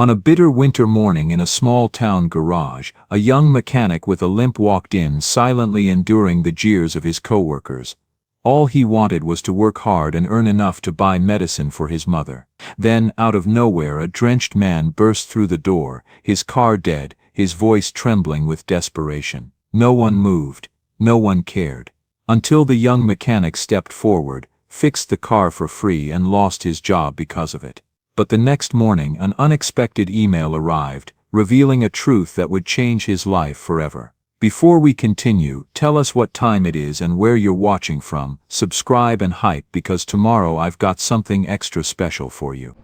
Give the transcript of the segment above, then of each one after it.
On a bitter winter morning in a small-town garage, a young mechanic with a limp walked in, silently enduring the jeers of his coworkers. All he wanted was to work hard and earn enough to buy medicine for his mother. Then, out of nowhere, a drenched man burst through the door, his car dead, his voice trembling with desperation. No one moved. No one cared. Until the young mechanic stepped forward, fixed the car for free, and lost his job because of it. But the next morning, an unexpected email arrived, revealing a truth that would change his life forever. Before we continue, tell us what time it is and where you're watching from, subscribe and hype, because tomorrow I've got something extra special for you.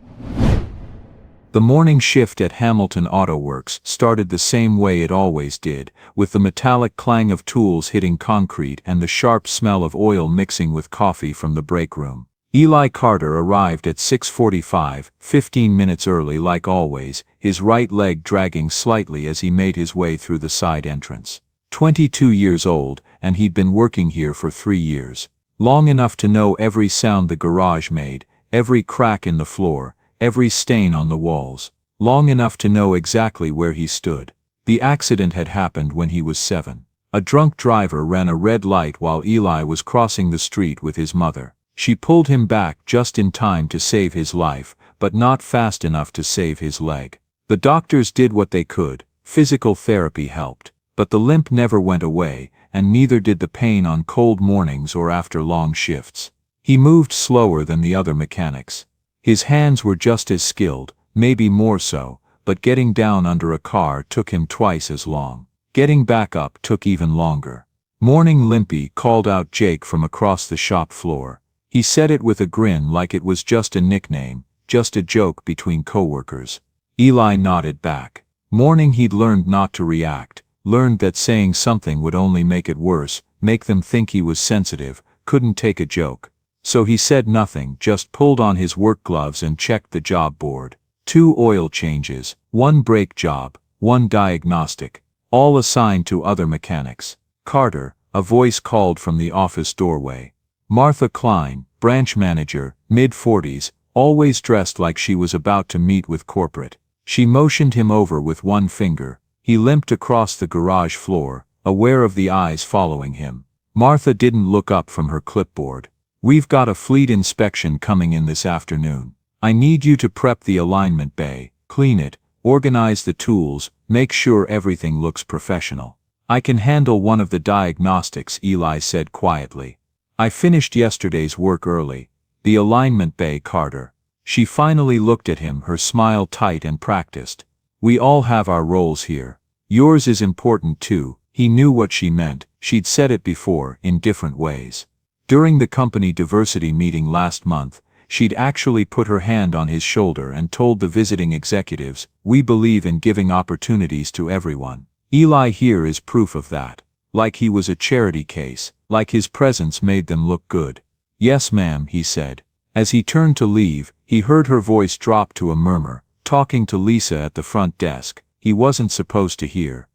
The morning shift at Hamilton Auto Works started the same way it always did, with the metallic clang of tools hitting concrete and the sharp smell of oil mixing with coffee from the break room. Eli Carter arrived at 6:45, 15 minutes early like always, his right leg dragging slightly as he made his way through the side entrance. 22 years old, and he'd been working here for 3 years. Long enough to know every sound the garage made, every crack in the floor, every stain on the walls. Long enough to know exactly where he stood. The accident had happened when he was 7. A drunk driver ran a red light while Eli was crossing the street with his mother. She pulled him back just in time to save his life, but not fast enough to save his leg. The doctors did what they could. Physical therapy helped. But the limp never went away, and neither did the pain on cold mornings or after long shifts. He moved slower than the other mechanics. His hands were just as skilled, maybe more so, but getting down under a car took him twice as long. Getting back up took even longer. "Morning, Limpy," called out Jake from across the shop floor. He said it with a grin, like it was just a nickname, just a joke between coworkers. Eli nodded back. Morning. He'd learned not to react. Learned that saying something would only make it worse, make them think he was sensitive, couldn't take a joke. So he said nothing, just pulled on his work gloves and checked the job board. 2 oil changes, 1 brake job, 1 diagnostic, all assigned to other mechanics. "Carter," a voice called from the office doorway. Martha Klein, branch manager, mid-40s, always dressed like she was about to meet with corporate. She motioned him over with one finger. He limped across the garage floor, aware of the eyes following him. Martha didn't look up from her clipboard. "We've got a fleet inspection coming in this afternoon. I need you to prep the alignment bay, clean it, organize the tools, make sure everything looks professional." "I can handle one of the diagnostics," Eli said quietly. "I finished yesterday's work early." "The alignment bay, Carter." She finally looked at him, her smile tight and practiced. "We all have our roles here. Yours is important too." He knew what she meant. She'd said it before, in different ways. During the company diversity meeting last month, she'd actually put her hand on his shoulder and told the visiting executives, "We believe in giving opportunities to everyone." Eli here is proof of that. Like he was a charity case, like his presence made them look good. "Yes, ma'am," he said. As he turned to leave, he heard her voice drop to a murmur, talking to Lisa at the front desk. He wasn't supposed to hear.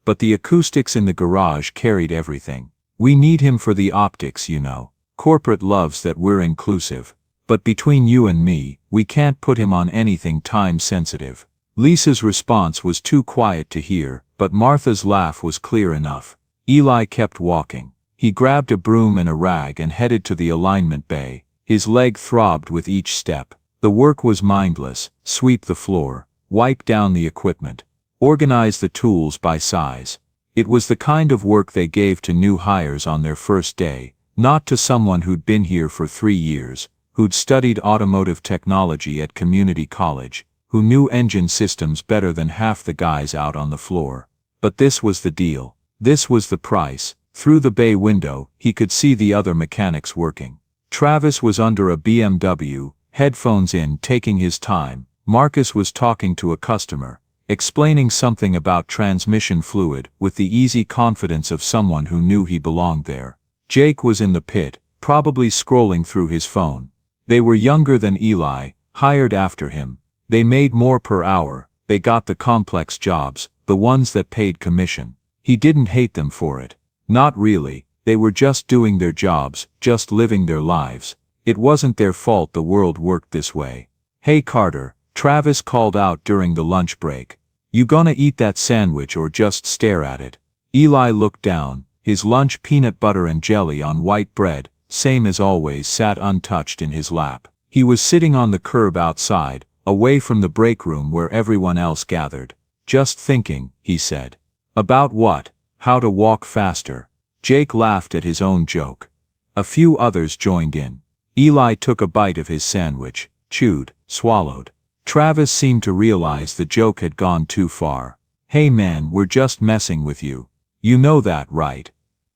But the acoustics in the garage carried everything. "We need him for the optics, you know. Corporate loves that we're inclusive. But between you and me, we can't put him on anything time sensitive." Lisa's response was too quiet to hear, but Martha's laugh was clear enough. Eli kept walking. He grabbed a broom and a rag and headed to the alignment bay. His leg throbbed with each step. The work was mindless: sweep the floor, wipe down the equipment, organize the tools by size. It was the kind of work they gave to new hires on their first day, not to someone who'd been here for 3 years, who'd studied automotive technology at community college, who knew engine systems better than half the guys out on the floor. But this was the deal. This was the price. Through the bay window, he could see the other mechanics working. Travis was under a BMW, headphones in, taking his time. Marcus was talking to a customer, explaining something about transmission fluid with the easy confidence of someone who knew he belonged there. Jake was in the pit, probably scrolling through his phone. They were younger than Eli, hired after him. They made more per hour. They got the complex jobs, the ones that paid commission. He didn't hate them for it. Not really. They were just doing their jobs, just living their lives. It wasn't their fault the world worked this way. "Hey Carter," Travis called out during the lunch break. You gonna eat that sandwich or just stare at it? Eli looked down, his lunch peanut butter and jelly on white bread, same as always, sat untouched in his lap. He was sitting on the curb outside, away from the break room where everyone else gathered. Just thinking, he said. About what? How to walk faster. Jake laughed at his own joke. A few others joined in. Eli took a bite of his sandwich, chewed, swallowed. Travis seemed to realize the joke had gone too far. Hey man, we're just messing with you. You know that, right?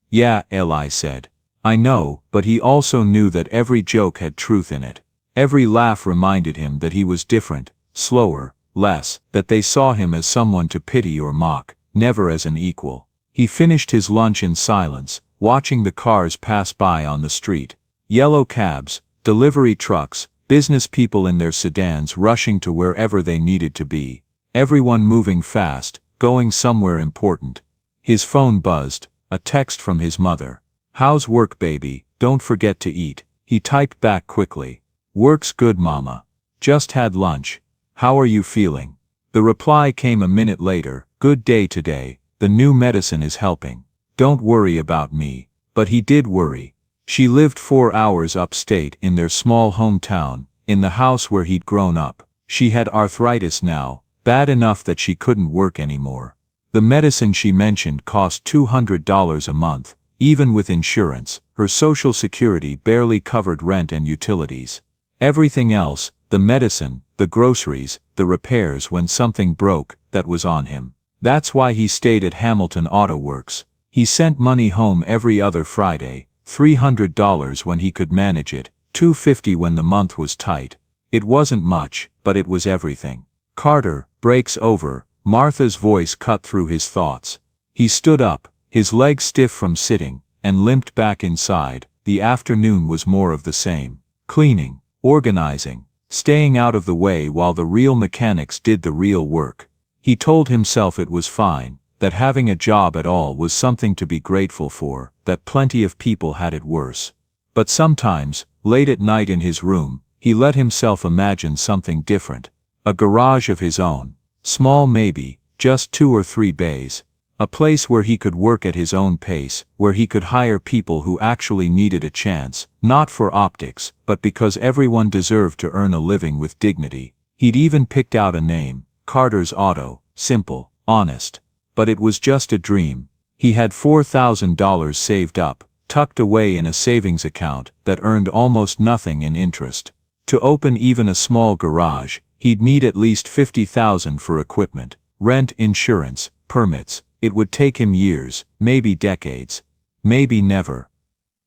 Yeah, Eli said. I know, but he also knew that every joke had truth in it. Every laugh reminded him that he was different, slower, less, that they saw him as someone to pity or mock, never as an equal. He finished his lunch in silence, watching the cars pass by on the street. Yellow cabs, delivery trucks, business people in their sedans rushing to wherever they needed to be. Everyone moving fast, going somewhere important. His phone buzzed, a text from his mother. How's work, baby? Don't forget to eat. He typed back quickly. Work's good, mama. Just had lunch. How are you feeling? The reply came a minute later. Good day today. The new medicine is helping. Don't worry about me. But he did worry. She lived 4 hours upstate in their small hometown, in the house where he'd grown up. She had arthritis now, bad enough that she couldn't work anymore. The medicine she mentioned cost $200 a month, even with insurance. Her Social Security barely covered rent and utilities. Everything else, the medicine, the groceries, the repairs when something broke, that was on him. That's why he stayed at Hamilton Auto Works. He sent money home every other Friday, $300 when he could manage it, $250 when the month was tight. It wasn't much, but it was everything. Carter, break's over. Martha's voice cut through his thoughts. He stood up, his legs stiff from sitting, and limped back inside. The afternoon was more of the same. Cleaning, organizing, staying out of the way while the real mechanics did the real work. He told himself it was fine, that having a job at all was something to be grateful for, that plenty of people had it worse. But sometimes, late at night in his room, he let himself imagine something different. A garage of his own. Small maybe, just 2 or 3 bays. A place where he could work at his own pace, where he could hire people who actually needed a chance, not for optics, but because everyone deserved to earn a living with dignity. He'd even picked out a name, Carter's Auto, simple, honest. But it was just a dream. He had $4,000 saved up, tucked away in a savings account that earned almost nothing in interest. To open even a small garage, he'd need at least $50,000 for equipment, rent, insurance, permits. It would take him years, maybe decades, maybe never.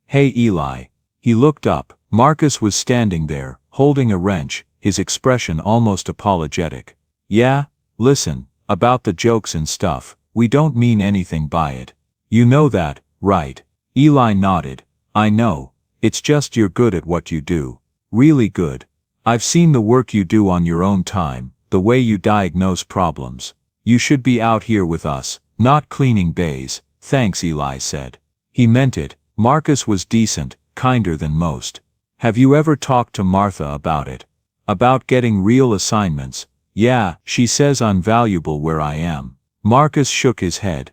Hey Eli. He looked up. Marcus was standing there, holding a wrench, his expression almost apologetic. Yeah? Listen, about the jokes and stuff, we don't mean anything by it. You know that, right? Eli nodded. I know. It's just you're good at what you do. Really good. I've seen the work you do on your own time, the way you diagnose problems. You should be out here with us, not cleaning bays. Thanks, Eli said. He meant it. Marcus was decent, kinder than most. Have you ever talked to Martha about it? About getting real assignments? Yeah, she says I'm valuable where I am. Marcus shook his head.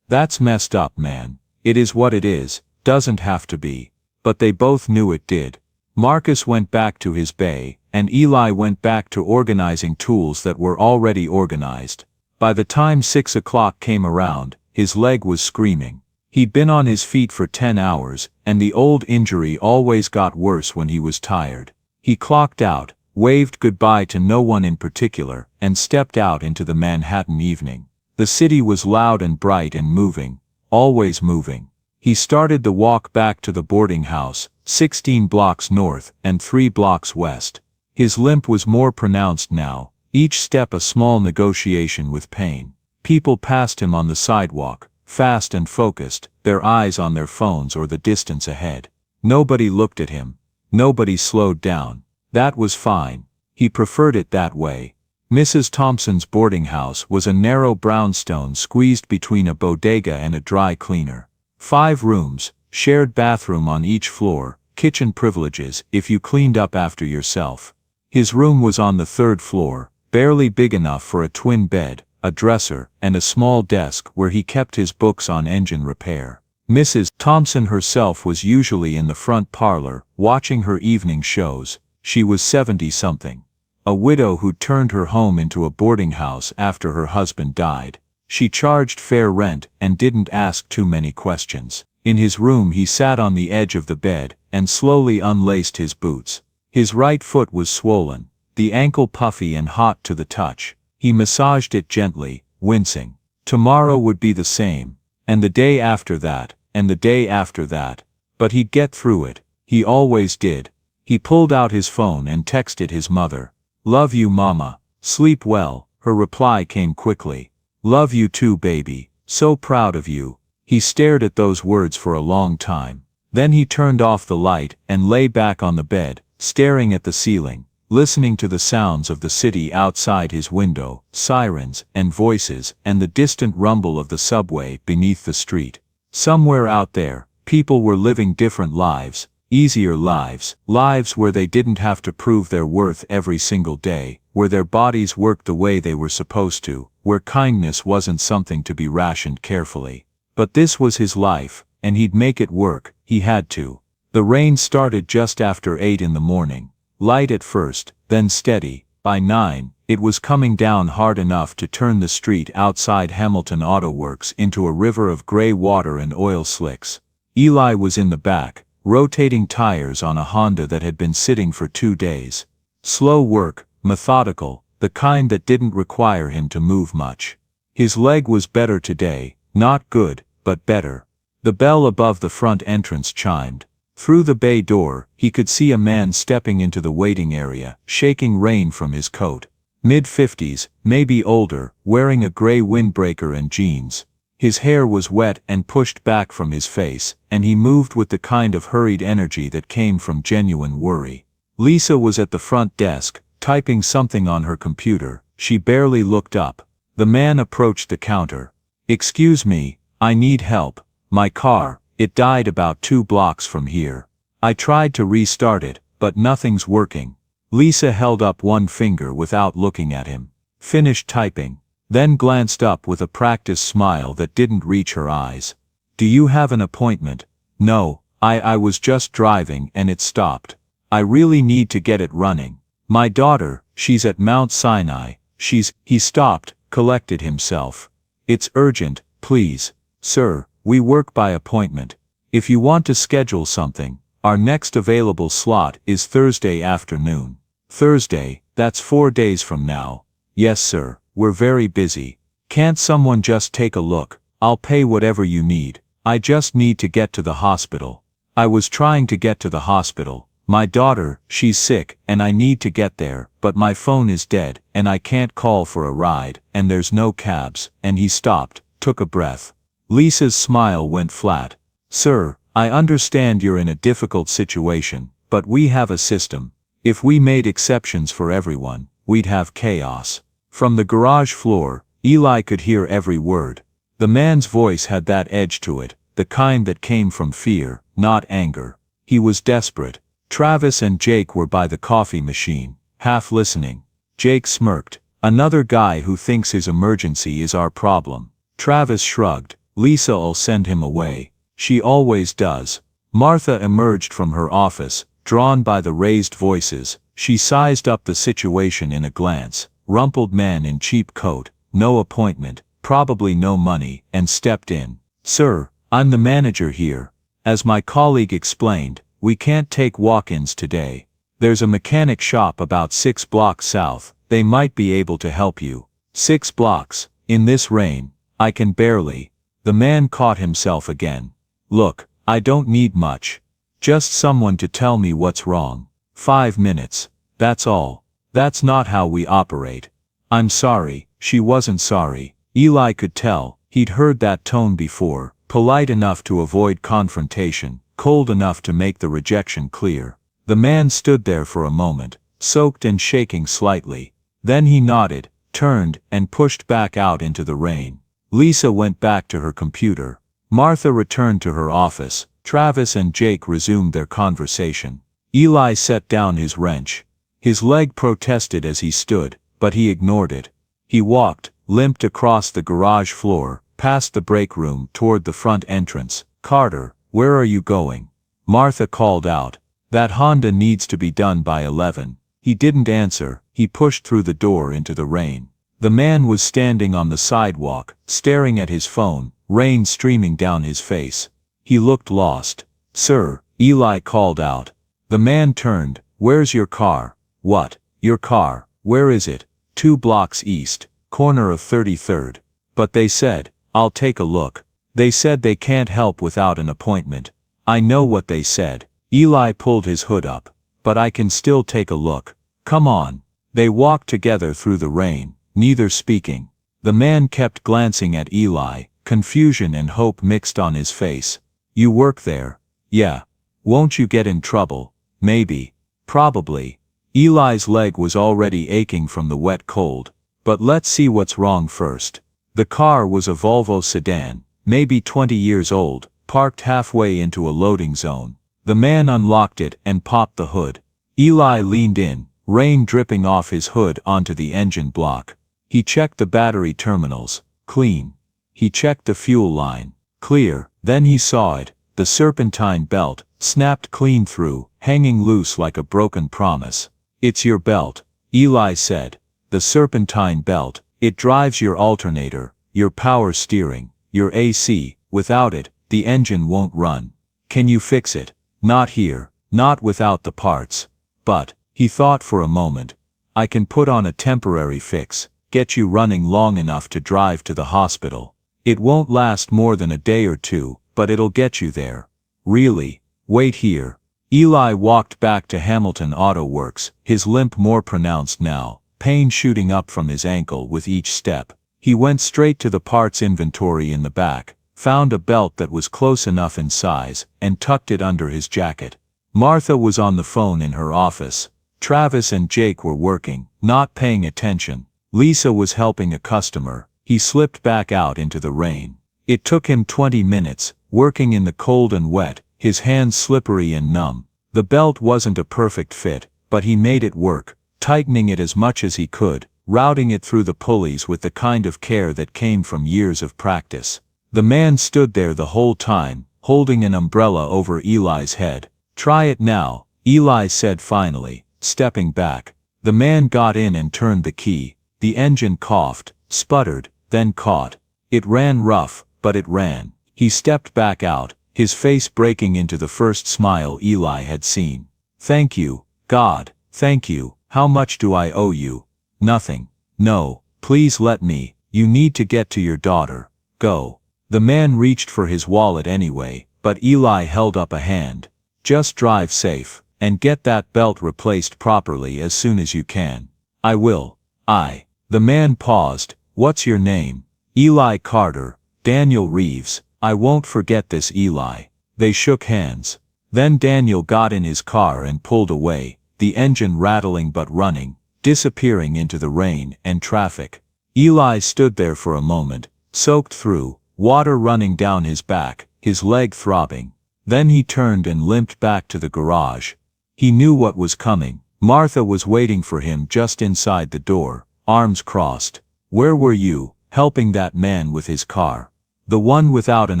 That's messed up, man. It is what it is, doesn't have to be. But they both knew it did. Marcus went back to his bay, and Eli went back to organizing tools that were already organized. By the time 6 o'clock came around, his leg was screaming. He'd been on his feet for 10 hours, and the old injury always got worse when he was tired. He clocked out, waved goodbye to no one in particular, and stepped out into the Manhattan evening. The city was loud and bright and moving, always moving. He started the walk back to the boarding house, 16 blocks north and 3 blocks west. His limp was more pronounced now, each step a small negotiation with pain. People passed him on the sidewalk, fast and focused, their eyes on their phones or the distance ahead. Nobody looked at him. Nobody slowed down. That was fine. He preferred it that way. Mrs. Thompson's boarding house was a narrow brownstone squeezed between a bodega and a dry cleaner. 5 rooms, shared bathroom on each floor, kitchen privileges if you cleaned up after yourself. His room was on the third floor, barely big enough for a twin bed, a dresser, and a small desk where he kept his books on engine repair. Mrs. Thompson herself was usually in the front parlor, watching her evening shows. She was 70-something. A widow who turned her home into a boarding house after her husband died. She charged fair rent and didn't ask too many questions. In his room he sat on the edge of the bed and slowly unlaced his boots. His right foot was swollen, the ankle puffy and hot to the touch. He massaged it gently, wincing. Tomorrow would be the same, and the day after that, and the day after that. But he'd get through it. He always did. He pulled out his phone and texted his mother. "Love you, Mama. Sleep well." Her reply came quickly. "Love you too, baby. So proud of you." He stared at those words for a long time. Then he turned off the light and lay back on the bed, staring at the ceiling, listening to the sounds of the city outside his window, sirens and voices and the distant rumble of the subway beneath the street. Somewhere out there, people were living different lives, easier lives, lives where they didn't have to prove their worth every single day, where their bodies worked the way they were supposed to, where kindness wasn't something to be rationed carefully. But this was his life, and he'd make it work. He had to. The rain started just after 8 in the morning. Light at first, then steady. By 9, it was coming down hard enough to turn the street outside Hamilton Auto Works into a river of gray water and oil slicks. Eli was in the back, rotating tires on a Honda that had been sitting for 2 days. Slow work, methodical, the kind that didn't require him to move much. His leg was better today, not good, but better. The bell above the front entrance chimed. Through the bay door, he could see a man stepping into the waiting area, shaking rain from his coat. Mid-50s, maybe older, wearing a gray windbreaker and jeans. His hair was wet and pushed back from his face, and he moved with the kind of hurried energy that came from genuine worry. Lisa was at the front desk, typing something on her computer. She barely looked up. The man approached the counter. "Excuse me, I need help. My car, it died about 2 blocks from here. I tried to restart it, but nothing's working." Lisa held up one finger without looking at him. Finished typing. Then glanced up with a practiced smile that didn't reach her eyes. "Do you have an appointment?" "No, I was just driving and it stopped. I really need to get it running. My daughter, she's at Mount Sinai, He stopped, collected himself. "It's urgent, please. Sir, we work by appointment. If you want to schedule something, our next available slot is Thursday afternoon." "Thursday, that's 4 days from now." "Yes sir. We're very busy. Can't someone just take a look? I'll pay whatever you need. I just need to get to the hospital." "I was trying to get to the hospital. My daughter, she's sick, and I need to get there, but my phone is dead, and I can't call for a ride, and there's no cabs." And he stopped, took a breath. Lisa's smile went flat. "Sir, I understand you're in a difficult situation, but we have a system. If we made exceptions for everyone, we'd have chaos." From the garage floor, Eli could hear every word. The man's voice had that edge to it, the kind that came from fear, not anger. He was desperate. Travis and Jake were by the coffee machine, half listening. Jake smirked. "Another guy who thinks his emergency is our problem." Travis shrugged. "Lisa'll send him away. She always does." Martha emerged from her office, drawn by the raised voices. She sized up the situation in a glance. Rumpled man in cheap coat, no appointment, probably no money, and stepped in. "Sir, I'm the manager here. As my colleague explained, we can't take walk-ins today. There's a mechanic shop about 6 blocks south. They might be able to help you." 6 blocks, in this rain, I can barely. The man caught himself again. "Look, I don't need much. Just someone to tell me what's wrong. 5 minutes, that's all. That's not how we operate." "I'm sorry." She wasn't sorry. Eli could tell. He'd heard that tone before, polite enough to avoid confrontation, cold enough to make the rejection clear. The man stood there for a moment, soaked and shaking slightly. Then he nodded, turned, and pushed back out into the rain. Lisa went back to her computer. Martha returned to her office. Travis and Jake resumed their conversation. Eli set down his wrench. His leg protested as he stood, but he ignored it. He walked, limped across the garage floor, past the break room toward the front entrance. "Carter, where are you going?" Martha called out. "That Honda needs to be done by 11. He didn't answer. He pushed through the door into the rain. The man was standing on the sidewalk, staring at his phone, rain streaming down his face. He looked lost. "Sir," Eli called out. The man turned. "Where's your car?" "What? Your car? Where is it?" "2 blocks east, corner of 33rd. "But they said." "I'll take a look." "They said they can't help without an appointment." "I know what they said." Eli pulled his hood up. "But I can still take a look." "Come on." They walked together through the rain, neither speaking. The man kept glancing at Eli, confusion and hope mixed on his face. "You work there?" "Yeah." "Won't you get in trouble?" "Maybe." "Probably." Eli's leg was already aching from the wet cold. "But let's see what's wrong first." The car was a Volvo sedan, maybe 20 years old, parked halfway into a loading zone. The man unlocked it and popped the hood. Eli leaned in, rain dripping off his hood onto the engine block. He checked the battery terminals. Clean. He checked the fuel line. Clear. Then he saw it. The serpentine belt, snapped clean through, hanging loose like a broken promise. "It's your belt," Eli said. "The serpentine belt. It drives your alternator, your power steering, your AC. Without it, the engine won't run. Can you fix it?" "Not here. Not without the parts. But," he thought for a moment, "I can put on a temporary fix, get you running long enough to drive to the hospital. It won't last more than a day or two, but it'll get you there." "Really? Wait here." Eli walked back to Hamilton Auto Works, his limp more pronounced now, pain shooting up from his ankle with each step. He went straight to the parts inventory in the back, found a belt that was close enough in size, and tucked it under his jacket. Martha was on the phone in her office. Travis and Jake were working, not paying attention. Lisa was helping a customer. He slipped back out into the rain. It took him 20 minutes, working in the cold and wet, his hands slippery and numb. The belt wasn't a perfect fit, but he made it work, tightening it as much as he could, routing it through the pulleys with the kind of care that came from years of practice. The man stood there the whole time, holding an umbrella over Eli's head. "Try it now," Eli said finally, stepping back. The man got in and turned the key. The engine coughed, sputtered, then caught. It ran rough, but it ran. He stepped back out, his face breaking into the first smile Eli had seen. "Thank you, God, thank you. How much do I owe you?" "Nothing." "No, please let me. You need to get to your daughter. Go." The man reached for his wallet anyway, but Eli held up a hand. "Just drive safe, and get that belt replaced properly as soon as you can." "I will." The man paused. "What's your name?" "Eli Carter. Daniel Reeves." "I won't forget this, Eli." They shook hands. Then Daniel got in his car and pulled away, the engine rattling but running, disappearing into the rain and traffic. Eli stood there for a moment, soaked through, water running down his back, his leg throbbing. Then he turned and limped back to the garage. He knew what was coming. Martha was waiting for him just inside the door, arms crossed. "Where were you, helping that man with his car?" "The one without an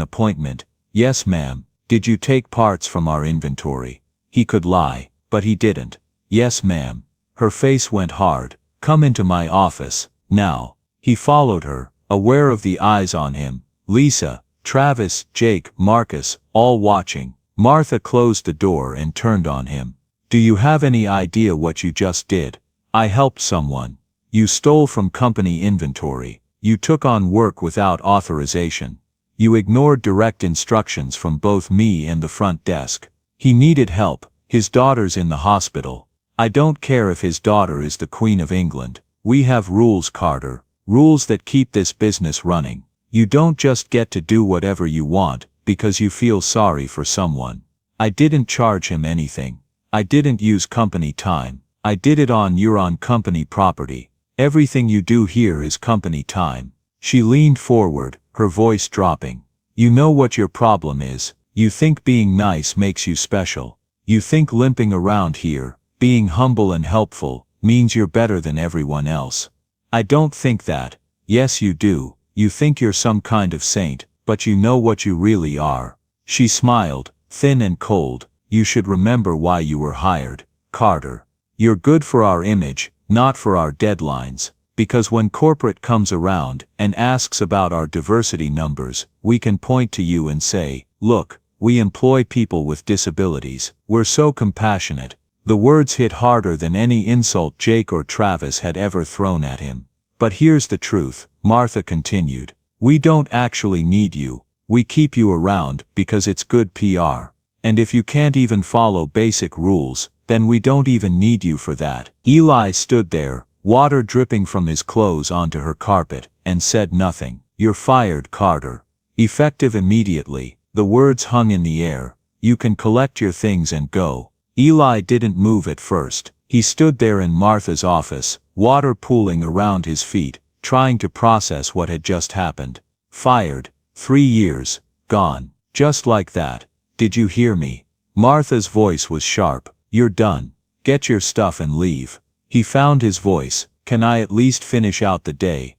appointment." "Yes, ma'am." "Did you take parts from our inventory?" He could lie, but he didn't. "Yes, ma'am." Her face went hard. "Come into my office, now." He followed her, aware of the eyes on him. Lisa, Travis, Jake, Marcus, all watching. Martha closed the door and turned on him. "Do you have any idea what you just did?" "I helped someone." "You stole from company inventory. You took on work without authorization. You ignored direct instructions from both me and the front desk." He needed help. His daughter's in the hospital. "I don't care if his daughter is the Queen of England. We have rules, Carter. Rules that keep this business running. You don't just get to do whatever you want, because you feel sorry for someone." "I didn't charge him anything. I didn't use company time. I did it on company property. Everything you do here is company time." She leaned forward, her voice dropping. "You know what your problem is. You think being nice makes you special. You think limping around here, being humble and helpful, means you're better than everyone else. I don't think that. Yes you do, you think you're some kind of saint, but you know what you really are. She smiled, thin and cold. You should remember why you were hired, Carter. You're good for our image, not for our deadlines. Because when corporate comes around and asks about our diversity numbers, we can point to you and say, look, we employ people with disabilities, we're so compassionate. The words hit harder than any insult Jake or Travis had ever thrown at him. But here's the truth, Martha continued. We don't actually need you. We keep you around because it's good PR. And if you can't even follow basic rules, then we don't even need you for that. Eli stood there, water dripping from his clothes onto her carpet, and said nothing. You're fired, Carter. Effective immediately. The words hung in the air. You can collect your things and go. Eli didn't move at first. He stood there in Martha's office, water pooling around his feet, trying to process what had just happened. Fired. 3 years. Gone. Just like that. Did you hear me? Martha's voice was sharp. You're done. Get your stuff and leave. He found his voice. Can I at least finish out the day?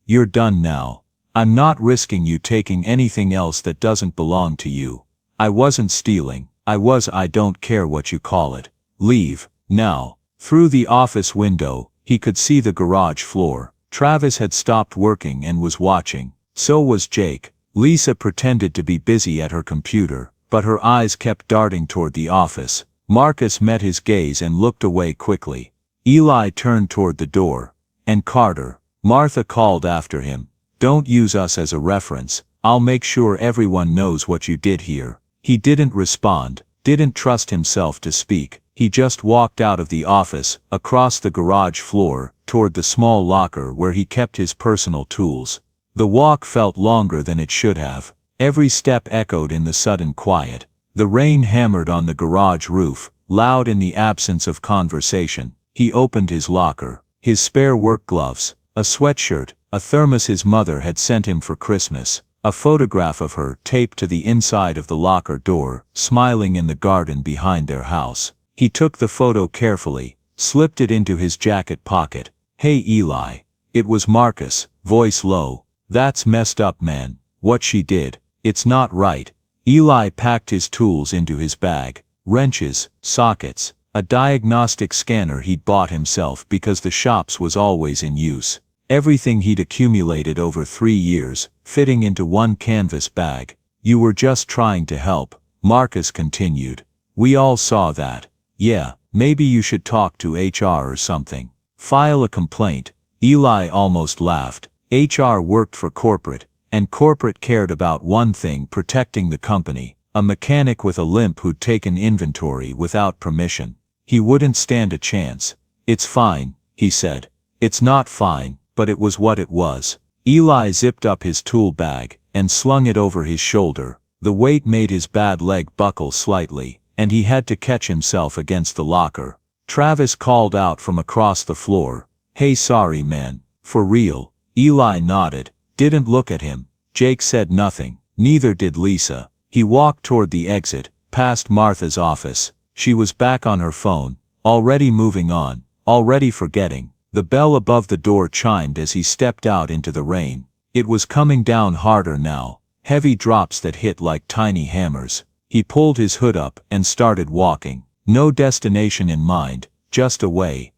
You're done now. I'm not risking you taking anything else that doesn't belong to you. I wasn't stealing. I don't care what you call it. Leave, now. Through the office window, he could see the garage floor. Travis had stopped working and was watching. So was Jake. Lisa pretended to be busy at her computer, but her eyes kept darting toward the office. Marcus met his gaze and looked away quickly. Eli turned toward the door. And Carter. Martha called after him. Don't use us as a reference. I'll make sure everyone knows what you did here. He didn't respond, didn't trust himself to speak. He just walked out of the office, across the garage floor, toward the small locker where he kept his personal tools. The walk felt longer than it should have. Every step echoed in the sudden quiet. The rain hammered on the garage roof, loud in the absence of conversation. He opened his locker. His spare work gloves, a sweatshirt, a thermos his mother had sent him for Christmas. A photograph of her taped to the inside of the locker door, smiling in the garden behind their house. He took the photo carefully, slipped it into his jacket pocket. Hey Eli. It was Marcus, voice low. That's messed up, man. What she did. It's not right. Eli packed his tools into his bag. Wrenches, sockets, a diagnostic scanner he'd bought himself because the shop's was always in use. Everything he'd accumulated over 3 years, fitting into one canvas bag. You were just trying to help, Marcus continued. We all saw that. Yeah, maybe you should talk to HR or something. File a complaint. Eli almost laughed. HR worked for corporate, and corporate cared about one thing: protecting the company. A mechanic with a limp who'd taken inventory without permission. He wouldn't stand a chance. It's fine, he said. It's not fine. But it was what it was. Eli zipped up his tool bag and slung it over his shoulder. The weight made his bad leg buckle slightly, and he had to catch himself against the locker. Travis called out from across the floor. Hey, sorry man. For real. Eli nodded, didn't look at him. Jake said nothing. Neither did Lisa. He walked toward the exit, past Martha's office. She was back on her phone, already moving on, already forgetting. The bell above the door chimed as he stepped out into the rain. It was coming down harder now, heavy drops that hit like tiny hammers. He pulled his hood up and started walking. No destination in mind, just away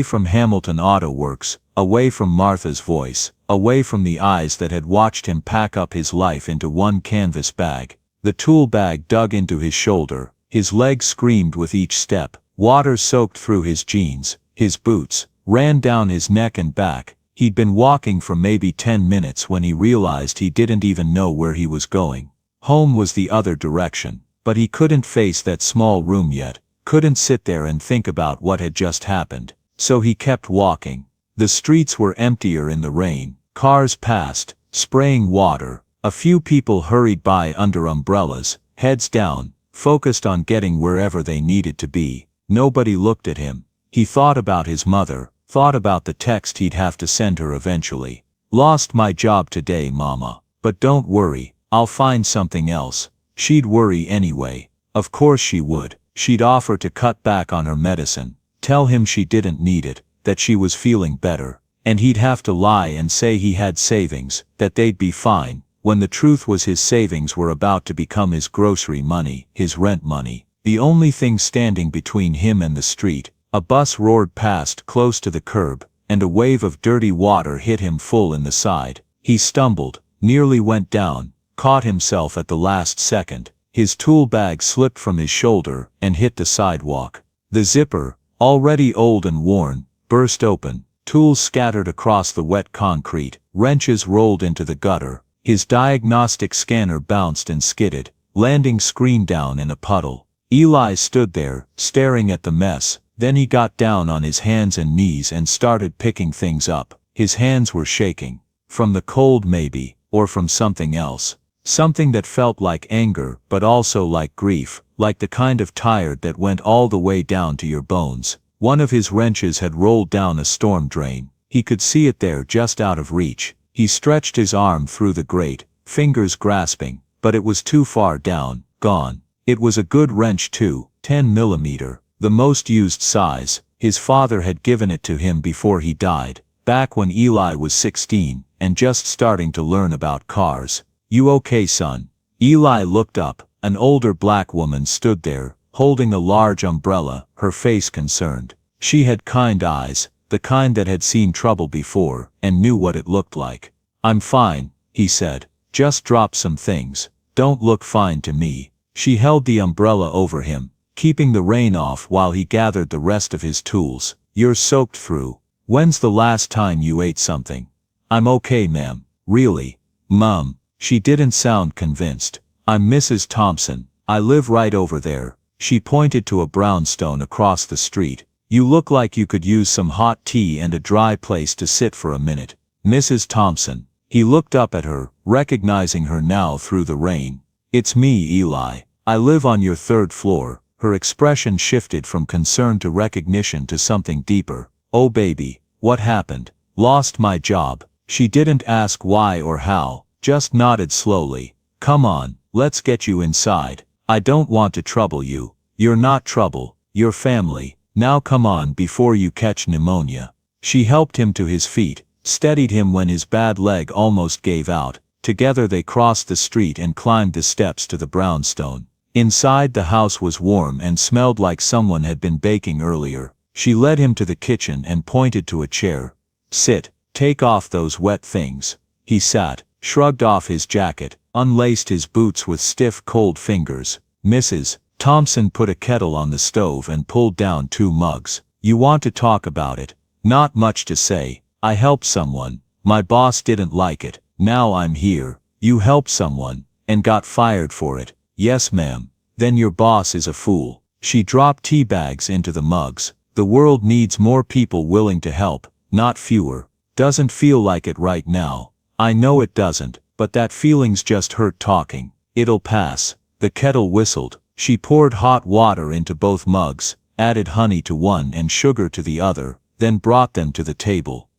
from Hamilton Auto Works, away from Martha's voice, away from the eyes that had watched him pack up his life into one canvas bag. The tool bag dug into his shoulder, his legs screamed with each step, water soaked through his jeans, his boots, ran down his neck and back. He'd been walking for maybe 10 minutes when he realized he didn't even know where he was going. Home was the other direction, but he couldn't face that small room yet, couldn't sit there and think about what had just happened. So he kept walking. The streets were emptier in the rain, cars passed, spraying water, a few people hurried by under umbrellas, heads down, focused on getting wherever they needed to be. Nobody looked at him. He thought about his mother, thought about the text he'd have to send her eventually. Lost my job today, Mama. But don't worry, I'll find something else. She'd worry anyway. Of course she would. She'd offer to cut back on her medicine, tell him she didn't need it, that she was feeling better, and he'd have to lie and say he had savings, that they'd be fine, when the truth was his savings were about to become his grocery money, his rent money. The only thing standing between him and the street. A bus roared past close to the curb, and a wave of dirty water hit him full in the side. He stumbled, nearly went down, caught himself at the last second. His tool bag slipped from his shoulder and hit the sidewalk. The zipper, already old and worn, burst open. Tools scattered across the wet concrete, wrenches rolled into the gutter. His diagnostic scanner bounced and skidded, landing screen down in a puddle. Eli stood there, staring at the mess. Then he got down on his hands and knees and started picking things up. His hands were shaking. From the cold maybe, or from something else. Something that felt like anger, but also like grief, like the kind of tired that went all the way down to your bones. One of his wrenches had rolled down a storm drain. He could see it there just out of reach. He stretched his arm through the grate, fingers grasping, but it was too far down, gone. It was a good wrench too, 10mm, the most used size. His father had given it to him before he died, back when Eli was 16, and just starting to learn about cars. "You okay, son?" Eli looked up. An older black woman stood there, holding a large umbrella, her face concerned. She had kind eyes, the kind that had seen trouble before, and knew what it looked like. "I'm fine," he said. "Just dropped some things. Don't look fine to me." She held the umbrella over him, keeping the rain off while he gathered the rest of his tools. "You're soaked through. When's the last time you ate something?" "I'm okay, ma'am." "Really? Mum?" She didn't sound convinced. "I'm Mrs. Thompson. I live right over there." She pointed to a brownstone across the street. "You look like you could use some hot tea and a dry place to sit for a minute." "Mrs. Thompson." He looked up at her, recognizing her now through the rain. "It's me, Eli. I live on your 3rd floor. Her expression shifted from concern to recognition to something deeper. "Oh baby, what happened?" "Lost my job." She didn't ask why or how, just nodded slowly. "Come on, let's get you inside. I don't want to trouble you." "You're not trouble, you're family. Now come on before you catch pneumonia." She helped him to his feet, steadied him when his bad leg almost gave out. Together they crossed the street and climbed the steps to the brownstone. Inside the house was warm and smelled like someone had been baking earlier. She led him to the kitchen and pointed to a chair. "Sit, take off those wet things." He sat, shrugged off his jacket, unlaced his boots with stiff cold fingers. "Mrs. Thompson put a kettle on the stove and pulled down 2 mugs. "You want to talk about it?" "Not much to say. I helped someone. My boss didn't like it. Now I'm here." "You helped someone, and got fired for it?" "Yes, ma'am." "Then your boss is a fool." She dropped tea bags into the mugs. "The world needs more people willing to help, not fewer." "Doesn't feel like it right now." "I know it doesn't, but that feeling's just hurt talking. It'll pass." The kettle whistled. She poured hot water into both mugs, added honey to one and sugar to the other, then brought them to the table.